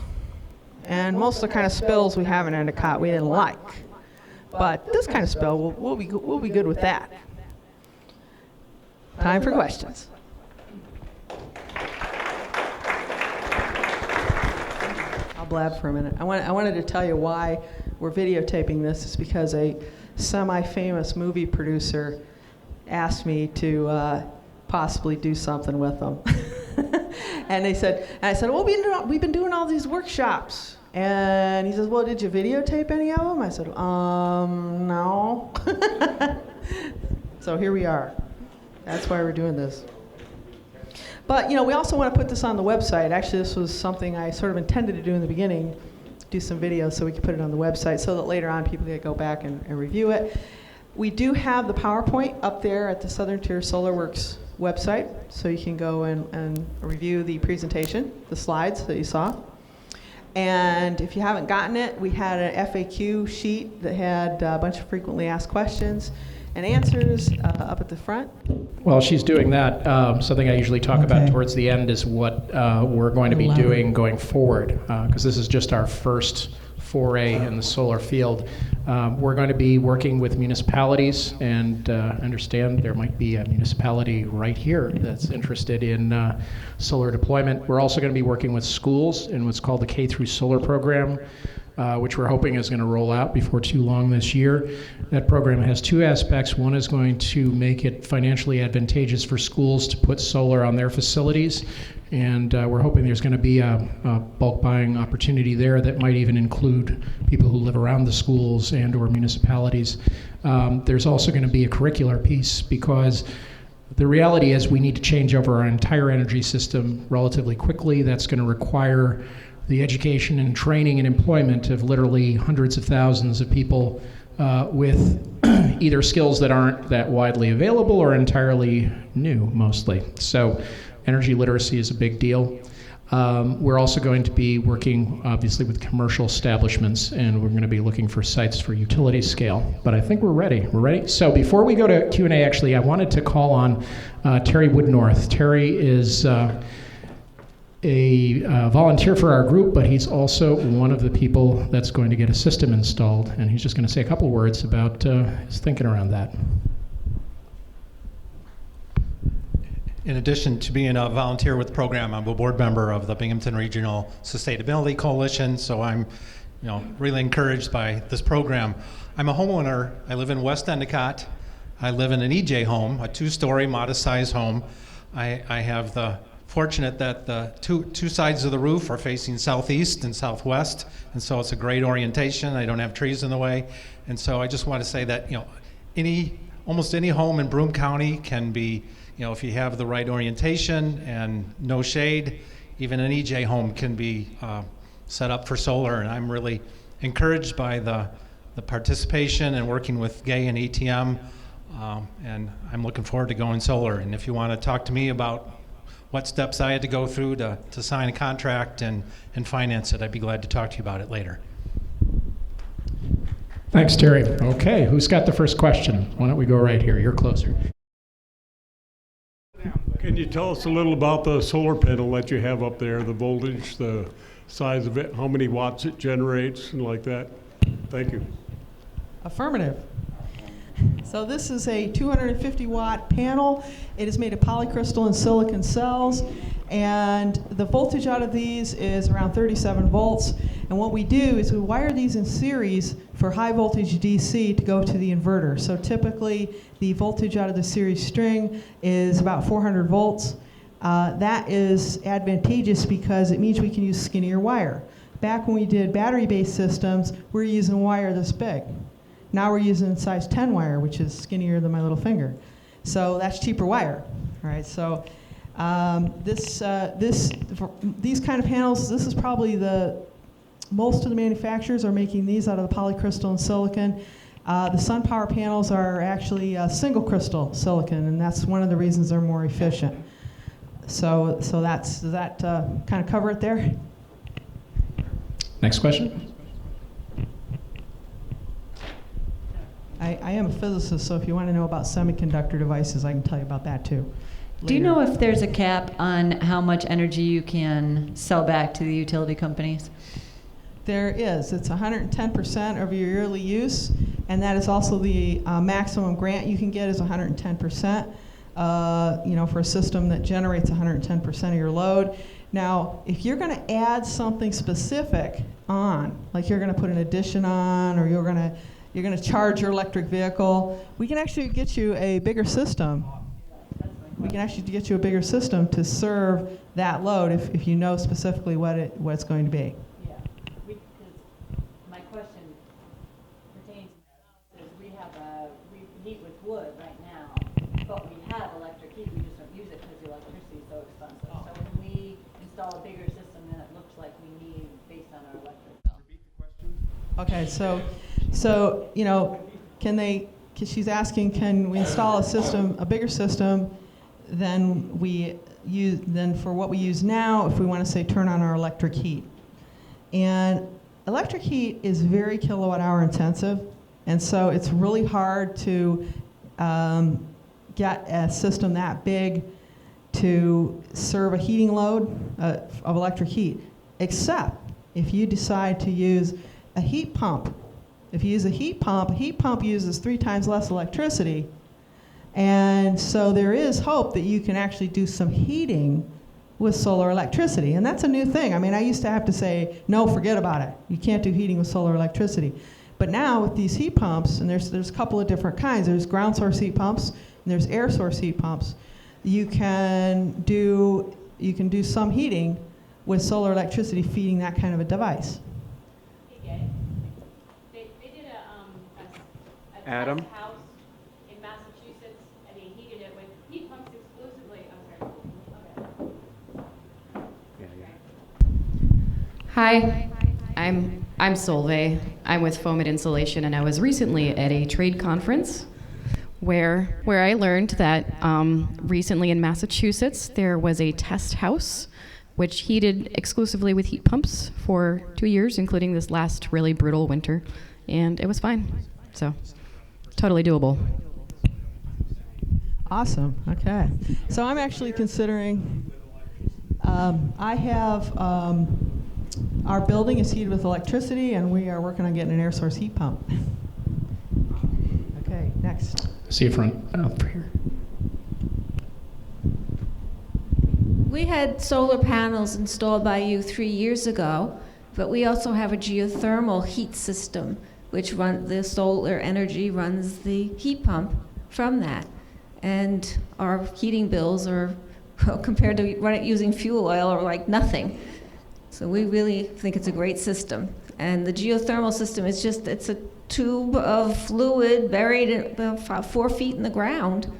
And most of the kind of spills we have in Endicott we didn't like. But this kind of spill, we'll be good with that. Time for questions. I'll blab for a minute. I wanted to tell you why we're videotaping this. It's because a semi-famous movie producer asked me to possibly do something with them. And I said, well, we've been doing all these workshops. And he says, well, did you videotape any of them? I said, no. So here we are. That's why we're doing this. But, we also want to put this on the website. Actually, this was something I sort of intended to do in the beginning, do some videos so we could put it on the website so that later on people could go back and review it. We do have the PowerPoint up there at the Southern Tier Solar Works website, so you can go and review the presentation, the slides that you saw. And if you haven't gotten it, we had an FAQ sheet that had a bunch of frequently asked questions and answers up at the front. While she's doing that, something I usually talk about towards the end is what we're going to be doing going forward, because this is just our first foray in the solar field. We're going to be working with municipalities, and understand there might be a municipality right here that's interested in solar deployment. We're also going to be working with schools in what's called the K through Solar program, which we're hoping is going to roll out before too long this year. That program has two aspects. One is going to make it financially advantageous for schools to put solar on their facilities, and we're hoping there's going to be a bulk buying opportunity there that might even include people who live around the schools and or municipalities. There's also going to be a curricular piece, because the reality is we need to change over our entire energy system relatively quickly. That's going to require the education and training and employment of literally hundreds of thousands of people with either skills that aren't that widely available or entirely new, mostly. So energy literacy is a big deal. We're also going to be working, obviously, with commercial establishments, and we're going to be looking for sites for utility scale. But I think we're ready. We're ready. So before we go to Q&A, actually, I wanted to call on Terry Woodnorth. Terry is a volunteer for our group, but he's also one of the people that's going to get a system installed, and he's just going to say a couple words about his thinking around that. In addition to being a volunteer with the program, I'm a board member of the Binghamton Regional Sustainability Coalition, so I'm really encouraged by this program. I'm a homeowner. I live in West Endicott. I live in an EJ home, a 2-story modest-sized home. I have the fortunate that the two sides of the roof are facing southeast and southwest, and so it's a great orientation. I don't have trees in the way, and so I just want to say that almost any home in Broome County can be, if you have the right orientation and no shade, even an EJ home can be set up for solar, and I'm really encouraged by the participation and working with GAY and ETM, and I'm looking forward to going solar. And if you want to talk to me about what steps I had to go through to sign a contract and finance it, I'd be glad to talk to you about it later. Thanks, Terry. Okay, who's got the first question? Why don't we go right here? You're closer. Can you tell us a little about the solar panel that you have up there, the voltage, the size of it, how many watts it generates, and like that? Thank you. Affirmative. So this is a 250 watt panel. It is made of polycrystal and silicon cells, and the voltage out of these is around 37 volts. And what we do is we wire these in series for high voltage DC to go to the inverter. So typically the voltage out of the series string is about 400 volts. That is advantageous because it means we can use skinnier wire. Back when we did battery-based systems, we were using wire this big. Now we're using size 10 wire, which is skinnier than my little finger. So that's cheaper wire. All right, so these kind of panels, this is probably most of the manufacturers are making these out of the polycrystal and silicon. The SunPower panels are actually single crystal silicon, and that's one of the reasons they're more efficient. So does that kind of cover it there? Next question. I am a physicist, so if you want to know about semiconductor devices, I can tell you about that too. Do you later. know if there's a cap on how much energy you can sell back to the utility companies? There is. It's 110% of your yearly use, and that is also the maximum grant you can get is 110%. For a system that generates 110% of your load. Now, if you're going to add something specific on, like you're going to put an addition on, or you're going to charge your electric vehicle, we can actually get you a bigger system. We can actually get you a bigger system to serve that load if you know specifically what it's going to be. Yeah, because my question pertains to we heat with wood right now, but we have electric heat. We just don't use it because the electricity is so expensive. So when we install a bigger system, then it looks like we need based on our electric bill. Okay, so because she's asking, can we install a bigger system than for what we use now if we want to say turn on our electric heat? And electric heat is very kilowatt hour intensive, and so it's really hard to get a system that big to serve a heating load of electric heat, except if you decide to use a heat pump. If you use a heat pump uses 3 times less electricity, and so there is hope that you can actually do some heating with solar electricity, and that's a new thing. I mean, I used to have to say, no, forget about it. You can't do heating with solar electricity. But now with these heat pumps, and there's a couple of different kinds. There's ground source heat pumps, and there's air source heat pumps. You can do some heating with solar electricity feeding that kind of a device. They did a Adam? test house in Massachusetts, and they heated it with heat pumps exclusively. I'm sorry. Okay. Hi, I'm Solveig. I'm with Foamit Insulation, and I was recently at a trade conference where I learned that recently in Massachusetts there was a test house which heated exclusively with heat pumps for 2 years, including this last really brutal winter, and it was fine. So, totally doable. Awesome. Okay. So I'm actually considering. I have our building is heated with electricity, and we are working on getting an air source heat pump. Okay. Next. See you front over here. We had solar panels installed by you 3 years ago, but we also have a geothermal heat system, which the solar energy runs the heat pump from that. And our heating bills are, compared to using fuel oil, are like nothing. So we really think it's a great system. And the geothermal system is it's a tube of fluid buried about 4 feet in the ground.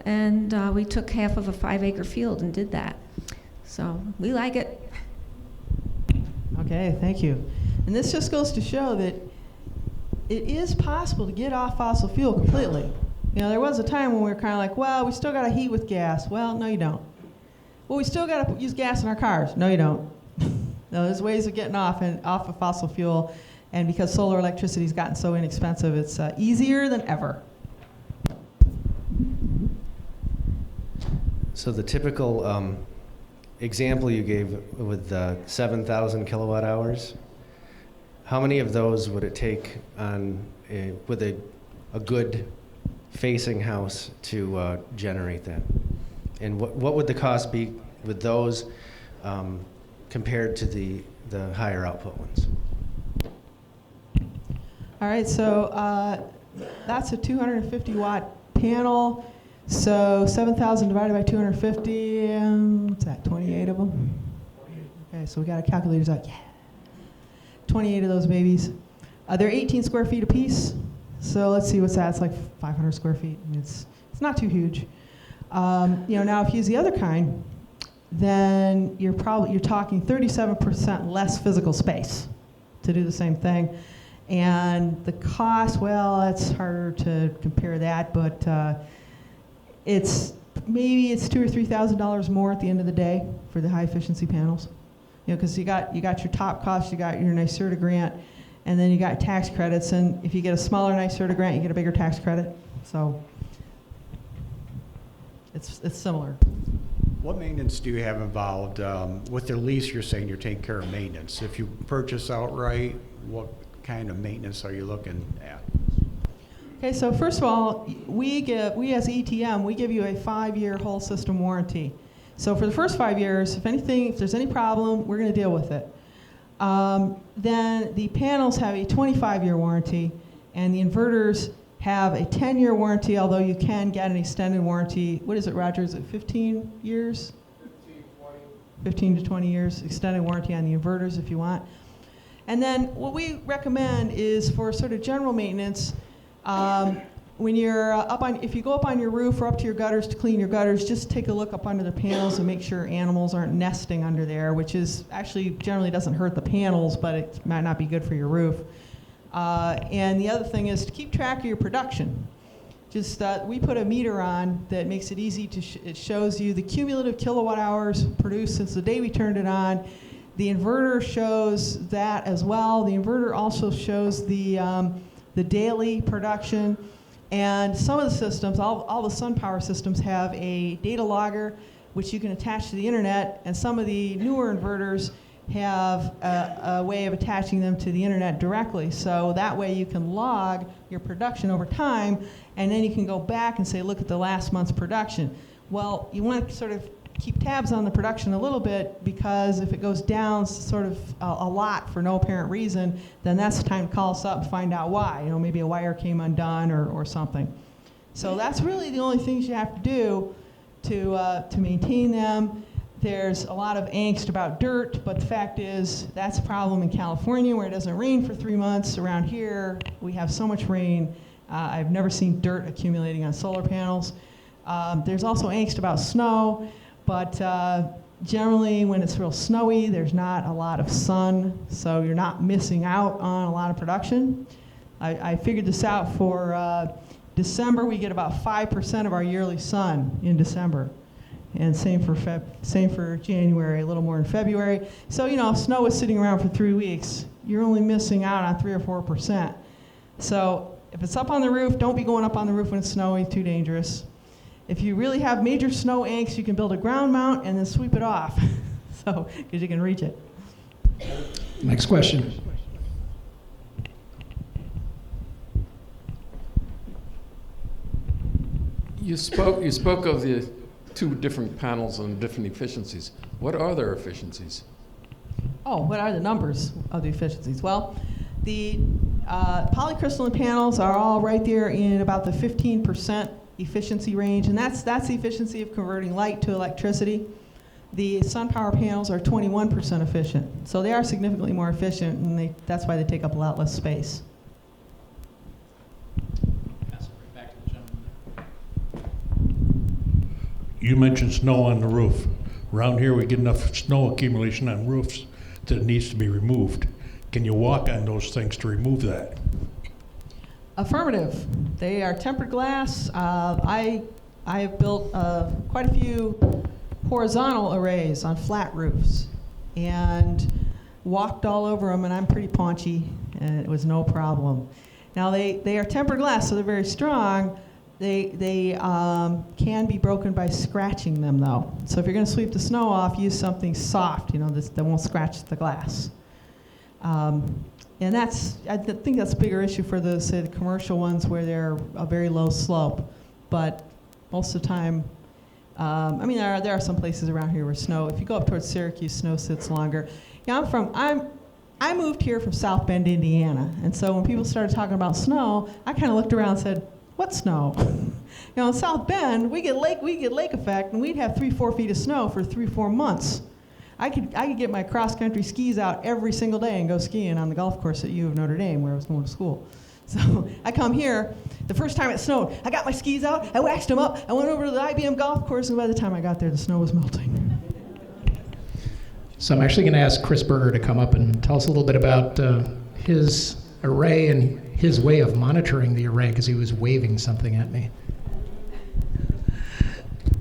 And we took half of a 5-acre field and did that. So we like it. Okay, thank you. And this just goes to show that it is possible to get off fossil fuel completely. You know, there was a time when we were kind of like, well, we still got to heat with gas. Well, no, you don't. Well, we still got to use gas in our cars. No, you don't. No, there's ways of getting off of fossil fuel. And because solar electricity has gotten so inexpensive, it's easier than ever. So the typical example you gave with 7,000 kilowatt hours, how many of those would it take with a good facing house to generate that? And what would the cost be with those compared to the higher output ones? All right, so that's a 250 watt panel. So 7,000 divided by 250, what's that, 28 of them? Okay, so we got our calculators out, yeah. 28 of those babies. They're 18 square feet apiece. So let's see what's that, it's like 500 square feet. I mean, it's not too huge. Now if you use the other kind, then you're talking 37% less physical space to do the same thing. And the cost, well, it's harder to compare that, but it's $2,000 or $3,000 more at the end of the day for the high efficiency panels. You know, because you got your top cost, you got your NYSERDA grant, and then you got tax credits. And if you get a smaller NYSERDA grant, you get a bigger tax credit. So it's similar. What maintenance do you have involved with the lease? You're saying you're taking care of maintenance. If you purchase outright, what kind of maintenance are you looking at? Okay, so first of all, we as ETM, we give you a 5-year whole system warranty. So for the first 5 years, if there's any problem, we're going to deal with it. Then the panels have a 25-year warranty, and the inverters have a 10-year warranty, although you can get an extended warranty. What is it, Roger? Is it 15 years? 15 to 20 years extended warranty on the inverters if you want. And then what we recommend is for sort of general maintenance, when you're if you go up on your roof or up to your gutters to clean your gutters, just take a look up under the panels and make sure animals aren't nesting under there, which is actually generally doesn't hurt the panels, but it might not be good for your roof. And the other thing is to keep track of your production. Just we put a meter on that makes it easy to it shows you the cumulative kilowatt hours produced since the day we turned it on. The inverter shows that as well. The inverter also shows the daily production. And some of the systems, all the sun power systems have a data logger which you can attach to the internet, and some of the newer inverters have a way of attaching them to the internet directly. So that way you can log your production over time, and then you can go back and say, look at the last month's production. Well, you want to sort of keep tabs on the production a little bit, because if it goes down sort of a lot for no apparent reason, then that's the time to call us up and find out why. You know, maybe a wire came undone or something. So that's really the only things you have to do to maintain them. There's a lot of angst about dirt, but the fact is that's a problem in California where it doesn't rain for 3 months. Around here, we have so much rain. I've never seen dirt accumulating on solar panels. There's also angst about snow. But generally, when it's real snowy, there's not a lot of sun, so you're not missing out on a lot of production. I figured this out for December. We get about 5% of our yearly sun in December, and same for January, a little more in February. So if snow is sitting around for 3 weeks, you're only missing out on 3 or 4%. So if it's up on the roof, don't be going up on the roof when it's snowy. Too dangerous. If you really have major snow angst, you can build a ground mount and then sweep it off, because you can reach it. Next question. You spoke of the 2 different panels and different efficiencies. What are their efficiencies? Oh, what are the numbers of the efficiencies? Well, the polycrystalline panels are all right there in about the 15% efficiency range, and that's the efficiency of converting light to electricity. The sun power panels are 21% efficient, so they are significantly more efficient, and that's why they take up a lot less space. Back to the gentleman. You mentioned snow on the roof. Around here, we get enough snow accumulation on roofs that it needs to be removed. Can you walk on those things to remove that? Affirmative. They are tempered glass. I have built quite a few horizontal arrays on flat roofs and walked all over them, and I'm pretty paunchy, and it was no problem. Now they are tempered glass, so they're very strong. They can be broken by scratching them, though. So if you're going to sweep the snow off, use something soft, that won't scratch the glass. And I think that's a bigger issue for the commercial ones where they're a very low slope. But most of the time, there are some places around here where snow, if you go up towards Syracuse, snow sits longer. I moved here from South Bend, Indiana. And so when people started talking about snow, I kind of looked around and said, what snow? In South Bend, we get lake effect, and we'd have 3-4 feet of snow for 3-4 months. I could get my cross-country skis out every single day and go skiing on the golf course at U of Notre Dame, where I was going to school. So I come here, the first time it snowed, I got my skis out, I waxed them up, I went over to the IBM golf course, and by the time I got there, the snow was melting. So I'm actually going to ask Chris Berger to come up and tell us a little bit about his array and his way of monitoring the array, because he was waving something at me.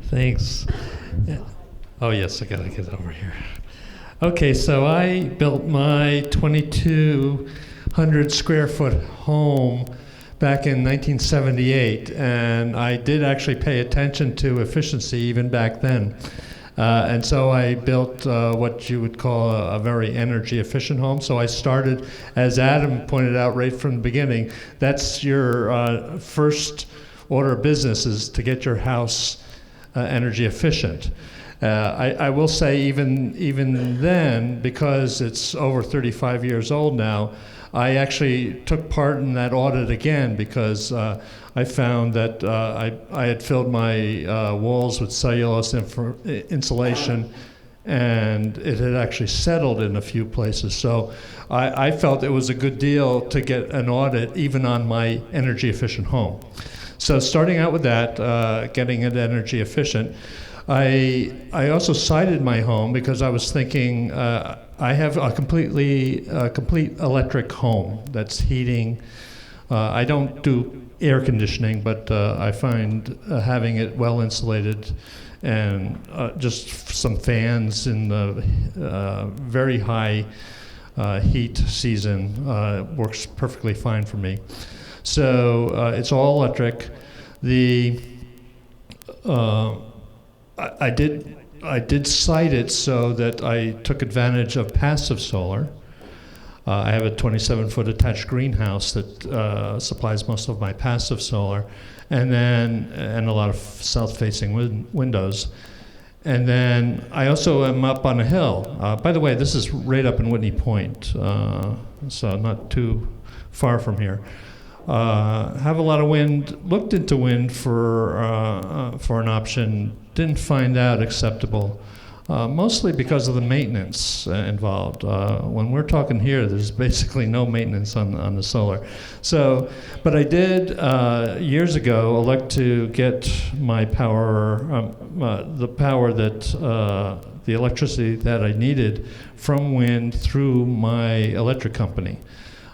Thanks. Oh, yes, I got to get over here. Okay, so I built my 2,200 square foot home back in 1978, and I did actually pay attention to efficiency even back then. And so I built what you would call a very energy efficient home. So I started, as Adam pointed out right from the beginning, that's your first order of business, is to get your house energy efficient. I will say even then, because it's over 35 years old now, I actually took part in that audit again, because I found that I had filled my walls with cellulose insulation, and it had actually settled in a few places. So I felt it was a good deal to get an audit even on my energy efficient home. So starting out with that, getting it energy efficient, I also sited my home because I was thinking I have a complete electric home that's heating. I don't do air conditioning, but I find having it well insulated and just some fans in the very high heat season works perfectly fine for me. So it's all electric. I did site it so that I took advantage of passive solar. I have a 27-foot attached greenhouse that supplies most of my passive solar, and a lot of south-facing windows. And then I also am up on a hill. By the way, this is right up in Whitney Point, so not too far from here. Have a lot of wind. Looked into wind for an option. Didn't find that acceptable, mostly because of the maintenance involved. When we're talking here, there's basically no maintenance on the solar. So, but I did years ago elect to get my power, the power that the electricity that I needed from wind through my electric company.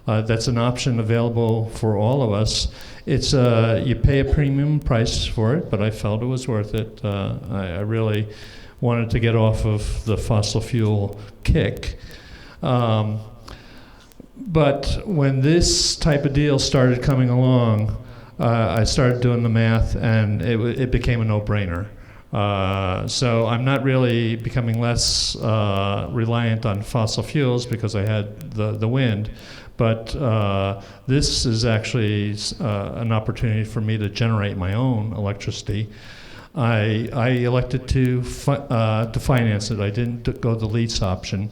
That's an option available for all of us. It's you pay a premium price for it, but I felt it was worth it. I really wanted to get off of the fossil fuel kick. But when this type of deal started coming along, I started doing the math, and it became a no-brainer. So I'm not really becoming less reliant on fossil fuels because I had the wind. But this is actually an opportunity for me to generate my own electricity. I elected to finance it. I didn't go the lease option,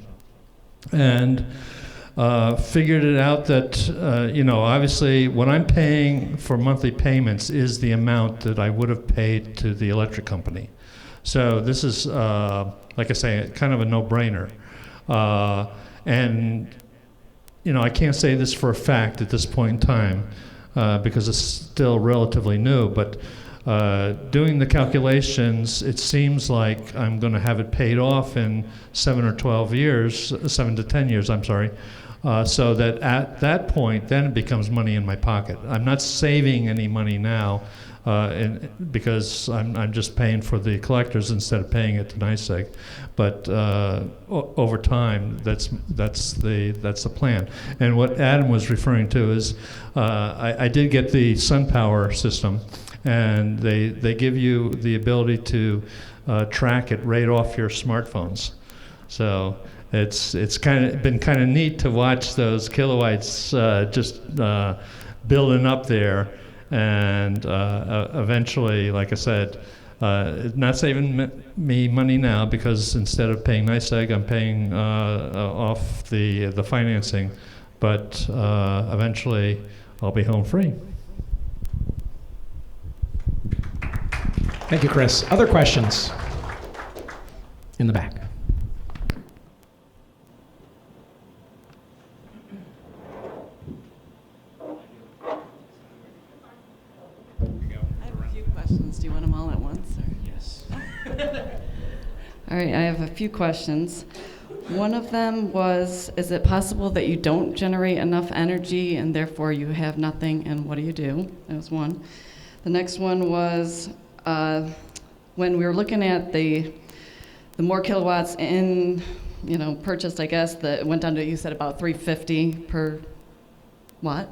and figured it out that obviously what I'm paying for monthly payments is the amount that I would have paid to the electric company. So this is, like I say, kind of a no-brainer, and. I can't say this for a fact at this point in time because it's still relatively new, but doing the calculations, it seems like I'm going to have it paid off in 7 to 10 years, I'm sorry. So that at that point, then it becomes money in my pocket. I'm not saving any money now because I'm just paying for the collectors instead of paying it to NYSEG. But over time, that's the plan. And what Adam was referring to is I did get the SunPower system, and they give you the ability to track it right off your smartphones. So it's been kind of neat to watch those kilowatts just building up there, and eventually, like I said, not saving me money now because instead of paying NYSEG, I'm paying off the financing, but eventually I'll be home free. Thank you, Chris. Other questions? In the back. I have a few questions. Do you want them all at once? Or? Yes. All right, I have a few questions. One of them was, is it possible that you don't generate enough energy and therefore you have nothing, and what do you do? That was one. The next one was, when we were looking at the more kilowatts in, purchased, I guess, that went down to, you said about 350 per watt.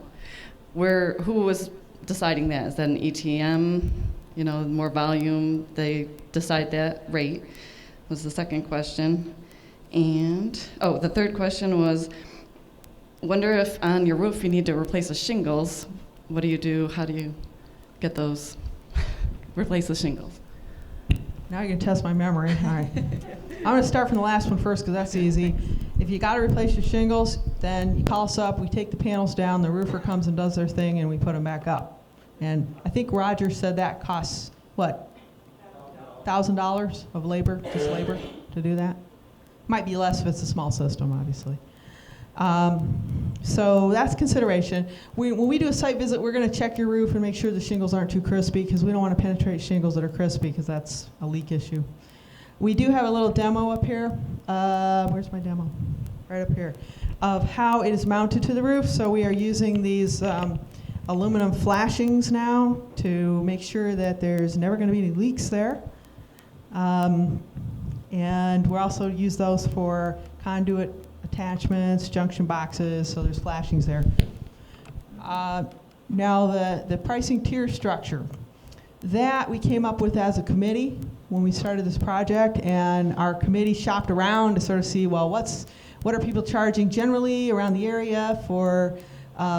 Who was deciding that? Is that an ETM? More volume, they decide that rate, was the second question. And, the third question was, wonder if on your roof you need to replace the shingles. What do you do? How do you get those, replace the shingles? Now you can test my memory. All right. I'm going to start from the last one first because that's easy. If you got to replace your shingles, then you call us up, we take the panels down, the roofer comes and does their thing, and we put them back up. And I think Roger said that costs, what, $1,000 of labor, just labor, to do that? Might be less if it's a small system, obviously. So that's consideration. When we do a site visit, we're going to check your roof and make sure the shingles aren't too crispy because we don't want to penetrate shingles that are crispy because that's a leak issue. We do have a little demo up here. Where's my demo? Right up here. Of how it is mounted to the roof. So we are using these aluminum flashings now to make sure that there's never going to be any leaks there. And we also use those for conduit attachments, junction boxes, so there's flashings there. Now the pricing tier structure, that we came up with as a committee when we started this project, and our committee shopped around to sort of see, well, what are people charging generally around the area for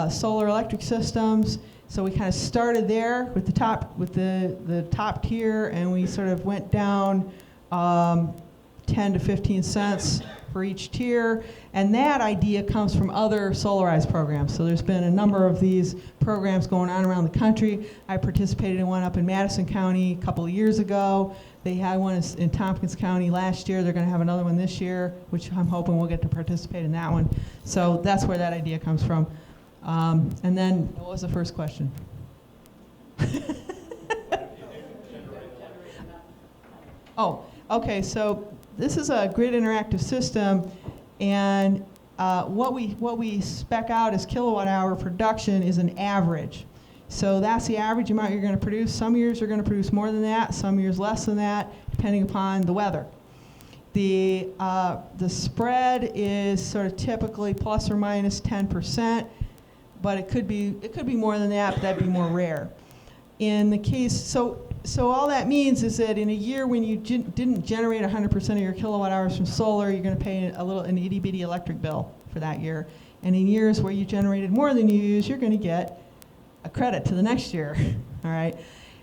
solar electric systems. So we kind of started there with the top tier, and we sort of went down 10 to 15 cents for each tier, and that idea comes from other solarized programs. So there's been a number of these programs going on around the country. I participated in one up in Madison County a couple of years ago. They had one in Tompkins County last year. They're going to have another one this year, which I'm hoping we'll get to participate in that one. So that's where that idea comes from. And then, what was the first question? Oh, okay, so this is a grid interactive system, and what we spec out as kilowatt hour production is an average. So that's the average amount you're going to produce. Some years you're going to produce more than that, some years less than that, depending upon the weather. The spread is sort of typically plus or minus 10%, but it could be more than that, but that'd be more rare. In the case, so all that means is that in a year when you didn't generate 100% of your kilowatt hours from solar, you're going to pay an itty bitty electric bill for that year. And in years where you generated more than you use, you're going to get a credit to the next year. All right.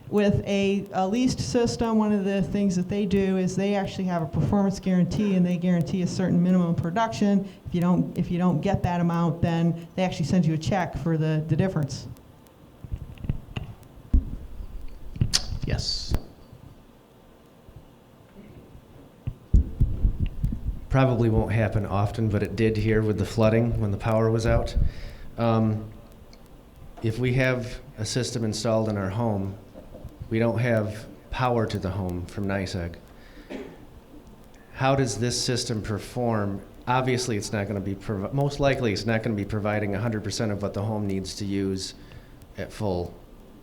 With a leased system, one of the things that they do is they actually have a performance guarantee, and they guarantee a certain minimum production. If you don't get that amount, then they actually send you a check for the difference. Yes. Probably won't happen often, but it did here with the flooding when the power was out. If we have a system installed in our home We don't have power to the home from NYSEG. How does this system perform? Obviously, it's not going to be, most likely it's not going to be providing 100% of what the home needs to use at full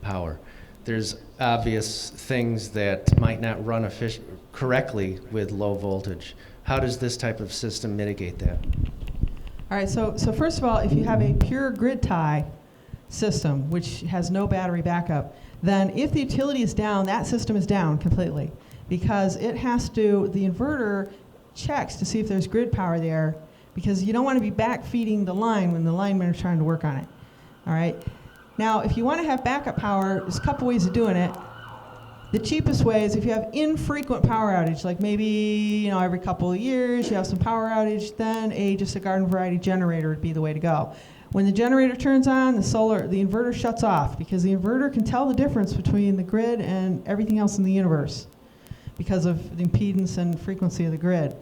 power. There's obvious things that might not run correctly with low voltage. How does this type of system mitigate that? All right, so first of all, if you have a pure grid tie system, which has no battery backup, then if the utility is down, that system is down completely, because it has to, the inverter checks to see if there's grid power there, because you don't want to be back feeding the line when the linemen are trying to work on it. All right. Now, if you want to have backup power, there's a couple ways of doing it. The cheapest way is if you have infrequent power outage, like maybe every couple of years you have some power outage, then just a garden variety generator would be the way to go. When the generator turns on, the inverter shuts off, because the inverter can tell the difference between the grid and everything else in the universe because of the impedance and frequency of the grid.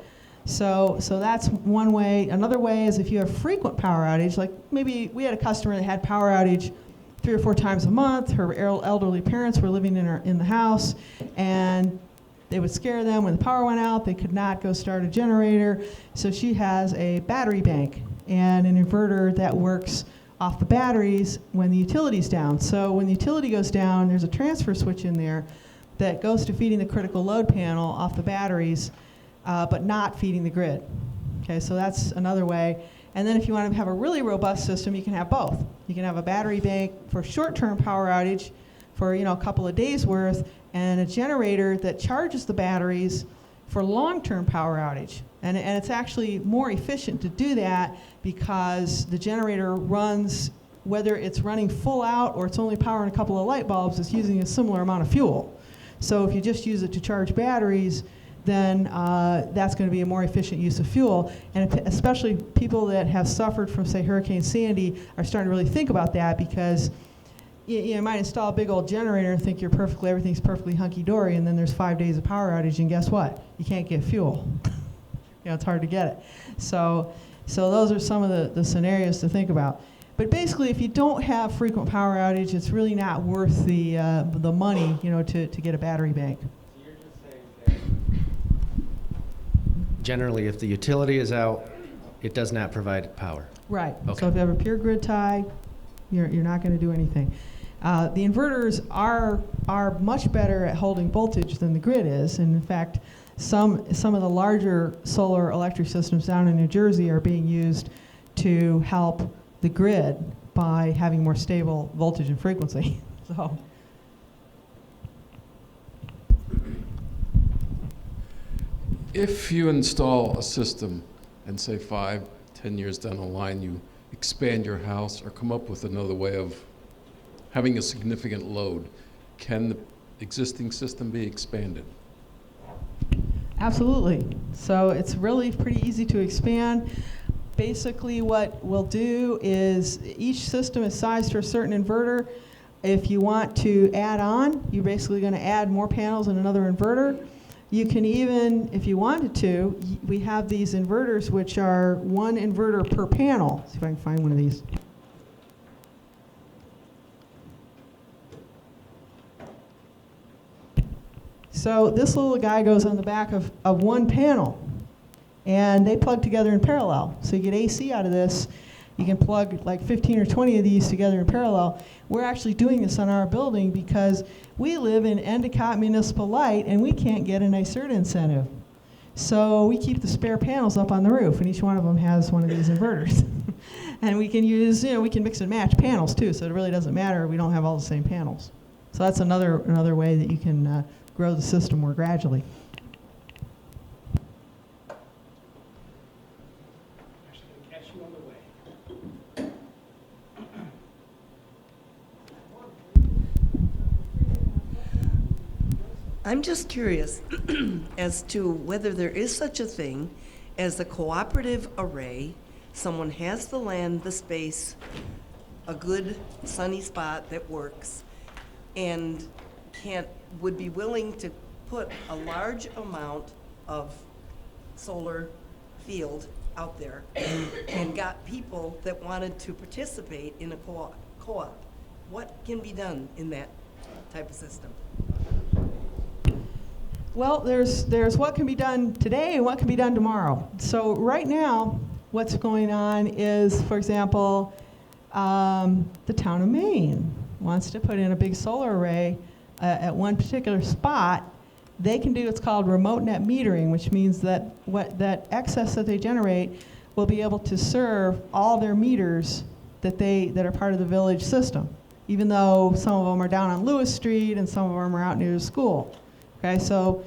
So that's one way. Another way is if you have frequent power outage, like maybe we had a customer that had power outage 3 or 4 times a month. Her elderly parents were living in the house, and they would scare them when the power went out. They could not go start a generator. So she has a battery bank and an inverter that works off the batteries when the utility's down. So when the utility goes down, there's a transfer switch in there that goes to feeding the critical load panel off the batteries, but not feeding the grid. Okay, so that's another way. And then if you want to have a really robust system, you can have both. You can have a battery bank for short-term power outage for a couple of days worth, and a generator that charges the batteries for long-term power outage. And it's actually more efficient to do that because the generator runs, whether it's running full out or it's only powering a couple of light bulbs, it's using a similar amount of fuel. So if you just use it to charge batteries, then that's going to be a more efficient use of fuel. And especially people that have suffered from, say, Hurricane Sandy are starting to really think about that, because you might install a big old generator and think everything's perfectly hunky-dory, and then there's 5 days of power outage, and guess what? You can't get fuel. It's hard to get it. So those are some of the scenarios to think about. But basically, if you don't have frequent power outage, it's really not worth the money, to get a battery bank. Generally, if the utility is out, it does not provide power. Right. Okay. So if you have a pure grid tie, you're not going to do anything. The inverters are much better at holding voltage than the grid is. And in fact, some of the larger solar electric systems down in New Jersey are being used to help the grid by having more stable voltage and frequency. So. If you install a system and say 5, 10 years down the line you expand your house or come up with another way of having a significant load, can the existing system be expanded? Absolutely. So it's really pretty easy to expand. Basically what we'll do is each system is sized for a certain inverter. If you want to add on, you're basically going to add more panels and another inverter. You can even, if you wanted to, we have these inverters which are 1 inverter per panel. See if I can find one of these. So this little guy goes on the back of 1 panel, and they plug together in parallel. So you get AC out of this. You can plug like 15 or 20 of these together in parallel. We're actually doing this on our building because we live in Endicott Municipal Light, and we can't get a NYSERDA incentive. So we keep the spare panels up on the roof, and each one of them has one of these inverters. And we can use, we can mix and match panels too, so it really doesn't matter. We don't have all the same panels. So that's another way that you can grow the system more gradually. I'm just curious as to whether there is such a thing as a cooperative array. Someone has the land, the space, a good sunny spot that works, and would be willing to put a large amount of solar field out there and got people that wanted to participate in a co-op. What can be done in that type of system? Well, there's what can be done today and what can be done tomorrow. So right now, what's going on is, for example, the town of Maine wants to put in a big solar array at one particular spot. They can do what's called remote net metering, which means that that excess that they generate will be able to serve all their meters that are part of the village system, even though some of them are down on Lewis Street and some of them are out near the school. Okay, so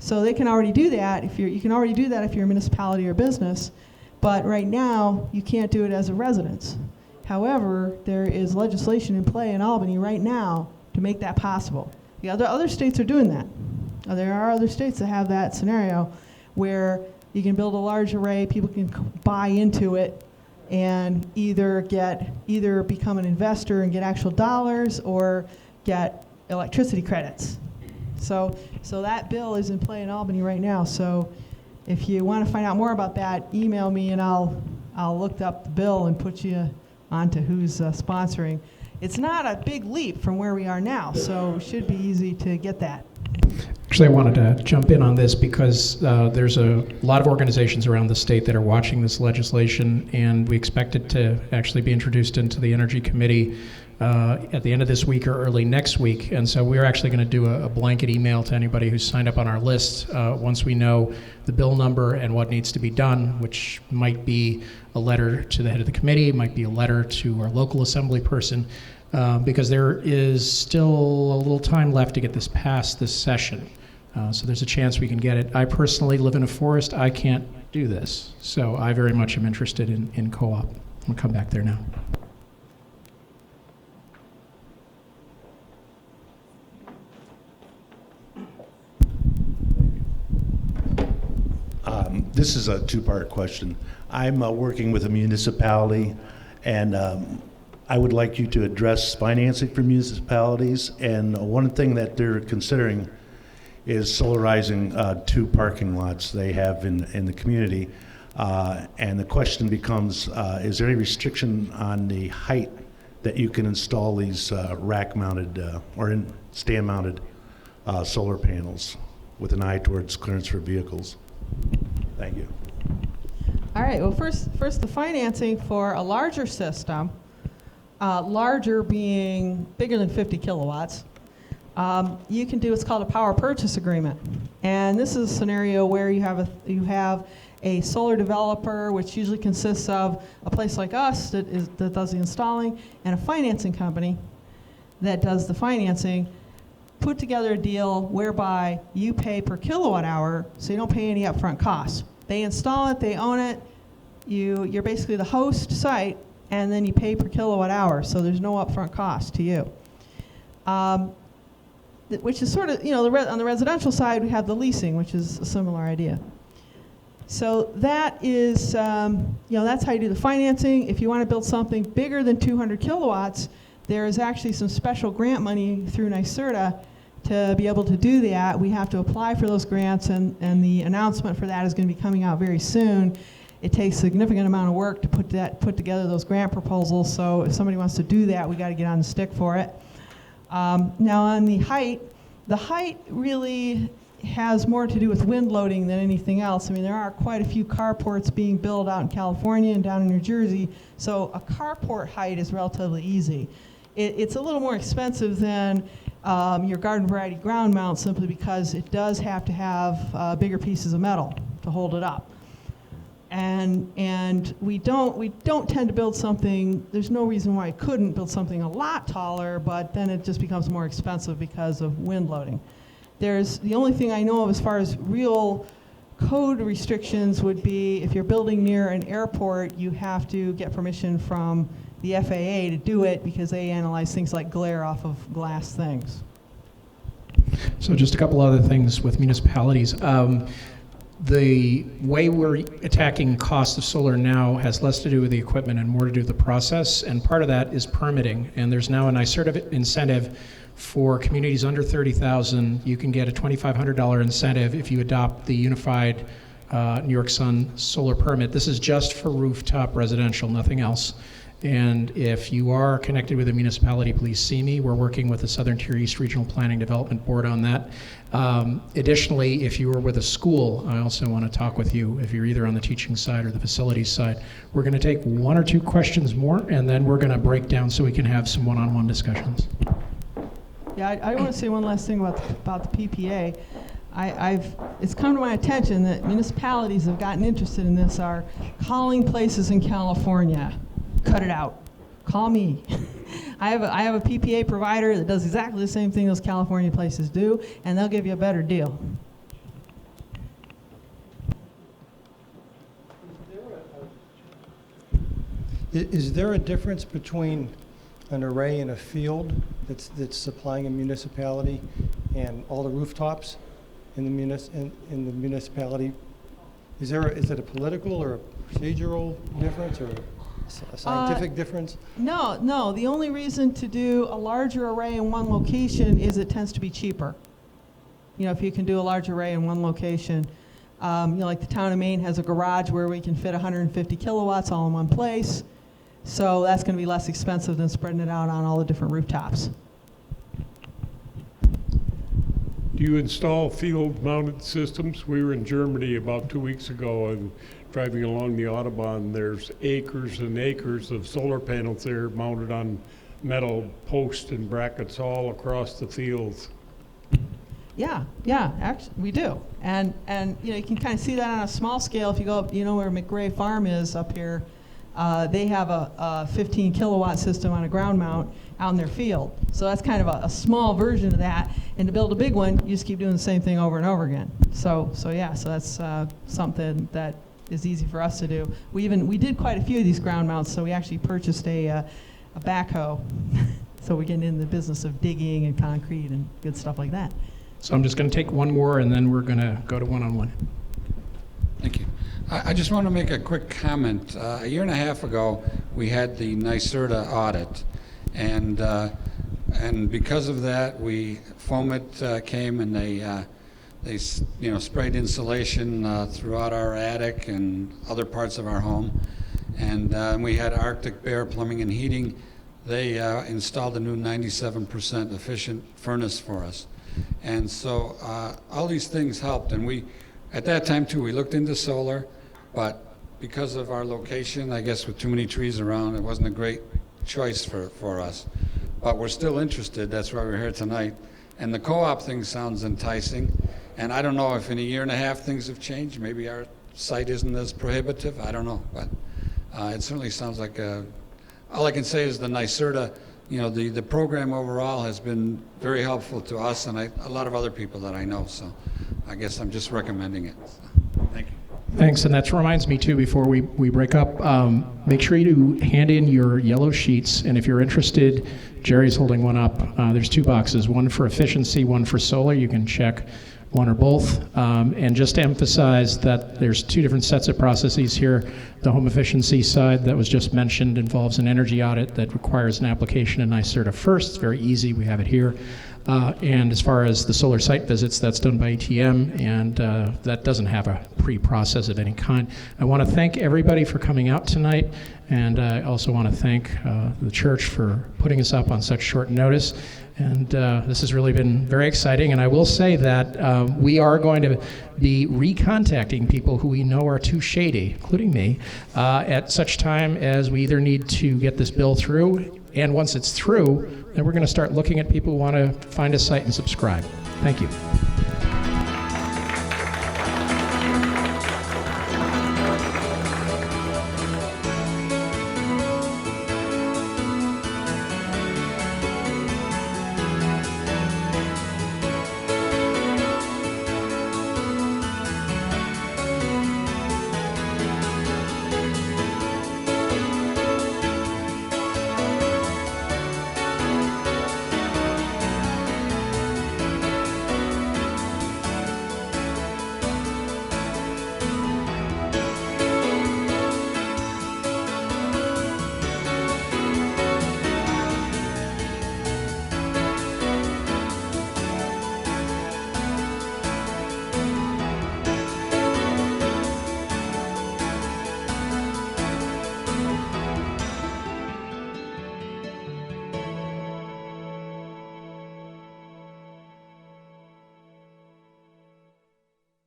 they can already do that you can already do that if you're a municipality or business, but right now you can't do it as a residence. However, there is legislation in play in Albany right now to make that possible. The other states are doing that. There are other states that have that scenario where you can build a large array, people can buy into it and either become an investor and get actual dollars or get electricity credits. So that bill is in play in Albany right now. So if you want to find out more about that, email me and I'll look up the bill and put you onto who's sponsoring. It's not a big leap from where we are now, so it should be easy to get that. Actually, I wanted to jump in on this because there's a lot of organizations around the state that are watching this legislation, and we expect it to actually be introduced into the Energy Committee at the end of this week or early next week. And so we're actually going to do a blanket email to anybody who's signed up on our list once we know the bill number and what needs to be done, which might be a letter to the head of the committee, might be a letter to our local assembly person, because there is still a little time left to get this passed this session. So there's a chance we can get it. I personally live in a forest. I can't do this. So I very much am interested in co-op. I'll come back there now. This is a two-part question. I'm working with a municipality, and I would like you to address financing for municipalities. And one thing that they're considering is solarizing 2 parking lots they have in the community. And the question becomes, is there any restriction on the height that you can install these rack-mounted or stand-mounted solar panels with an eye towards clearance for vehicles? Thank you. All right, well, first the financing for a larger system, larger being bigger than 50 kilowatts, you can do what's called a power purchase agreement. And this is a scenario where you have a solar developer, which usually consists of a place like us that does the installing, and a financing company that does the financing, put together a deal whereby you pay per kilowatt hour, so you don't pay any upfront costs. They install it, they own it, you're basically the host site, and then you pay per kilowatt hour, so there's no upfront cost to you. Which is sort of, on the residential side, we have the leasing, which is a similar idea. So that is, that's how you do the financing. If you want to build something bigger than 200 kilowatts, there is actually some special grant money through NYSERDA to be able to do that. We have to apply for those grants, and the announcement for that is going to be coming out very soon. It takes a significant amount of work to put together those grant proposals, so if somebody wants to do that, we got to get on the stick for it. Now on the height really has more to do with wind loading than anything else. I mean, there are quite a few carports being built out in California and down in New Jersey, so a carport height is relatively easy. It's a little more expensive than your garden variety ground mount, simply because it does have to have bigger pieces of metal to hold it up. And we don't tend to build something, there's no reason why I couldn't build something a lot taller, but then it just becomes more expensive because of wind loading. The only thing I know of as far as real code restrictions would be if you're building near an airport, you have to get permission from the FAA to do it because they analyze things like glare off of glass things. So just a couple other things with municipalities. The way we're attacking cost of solar now has less to do with the equipment and more to do with the process, and part of that is permitting. And there's now a NYSERDA incentive for communities under 30,000. You can get a $2,500 incentive if you adopt the unified New York Sun solar permit. This is just for rooftop residential, nothing else. And if you are connected with a municipality, please see me. We're working with the Southern Tier East Regional Planning Development Board on that. Additionally, if you are with a school, I also want to talk with you if you're either on the teaching side or the facilities side. We're going to take one or two questions more, and then we're going to break down so we can have some one-on-one discussions. Yeah, I want to say one last thing about the PPA. It's come to my attention that municipalities have gotten interested in this are calling places in California. Cut it out. Call me. I have a PPA provider that does exactly the same thing those California places do, and they'll give you a better deal. Is there a difference between an array in a field that's supplying a municipality and all the rooftops in the municipality? Is it a political or a procedural difference or a scientific difference? No. The only reason to do a larger array in one location is it tends to be cheaper. You know, if you can do a large array in one location, like the town of Maine has a garage where we can fit 150 kilowatts all in one place. So that's going to be less expensive than spreading it out on all the different rooftops. Do you install field-mounted systems? We were in Germany about 2 weeks ago and driving along the Autobahn. There's acres and acres of solar panels there mounted on metal posts and brackets all across the fields. Yeah, actually, we do. And you can kind of see that on a small scale. If you go up, where McRae Farm is up here, they have a 15 kilowatt system on a ground mount out in their field. So that's kind of a small version of that. And to build a big one, you just keep doing the same thing over and over again. So that's something that is easy for us to do. We did quite a few of these ground mounts, so we actually purchased a backhoe. So we're getting in the business of digging and concrete and good stuff like that. So I'm just going to take one more, and then we're going to go to one-on-one. Thank you. I just want to make a quick comment. A year and a half ago, we had the NYSERDA audit, and because of that, Foamit came and they sprayed insulation throughout our attic and other parts of our home, and we had Arctic Bear Plumbing and Heating. They installed a new 97% efficient furnace for us, and so all these things helped. And at that time too, we looked into solar, but because of our location, I guess with too many trees around, it wasn't a great choice for us. But we're still interested. That's why we're here tonight. And the co-op thing sounds enticing. And I don't know if in a year and a half things have changed. Maybe our site isn't as prohibitive. I don't know. But it certainly sounds like all I can say is the NYSERDA, the program overall has been very helpful to us and a lot of other people that I know. So I guess I'm just recommending it. So, thank you. Thanks, and that reminds me too, before we break up, make sure you hand in your yellow sheets, and if you're interested, Jerry's holding one up. There's two boxes, one for efficiency, one for solar. You can check one or both. And just to emphasize that there's two different sets of processes here. The home efficiency side that was just mentioned involves an energy audit that requires an application in NYSERDA first. It's very easy, we have it here. And as far as the solar site visits, that's done by ATM, and that doesn't have a pre-process of any kind. I want to thank everybody for coming out tonight, and I also want to thank the church for putting us up on such short notice. And this has really been very exciting, and I will say that we are going to be recontacting people who we know are too shady, including me, at such time as we either need to get this bill through, and once it's through, then we're going to start looking at people who want to find a site and subscribe. Thank you.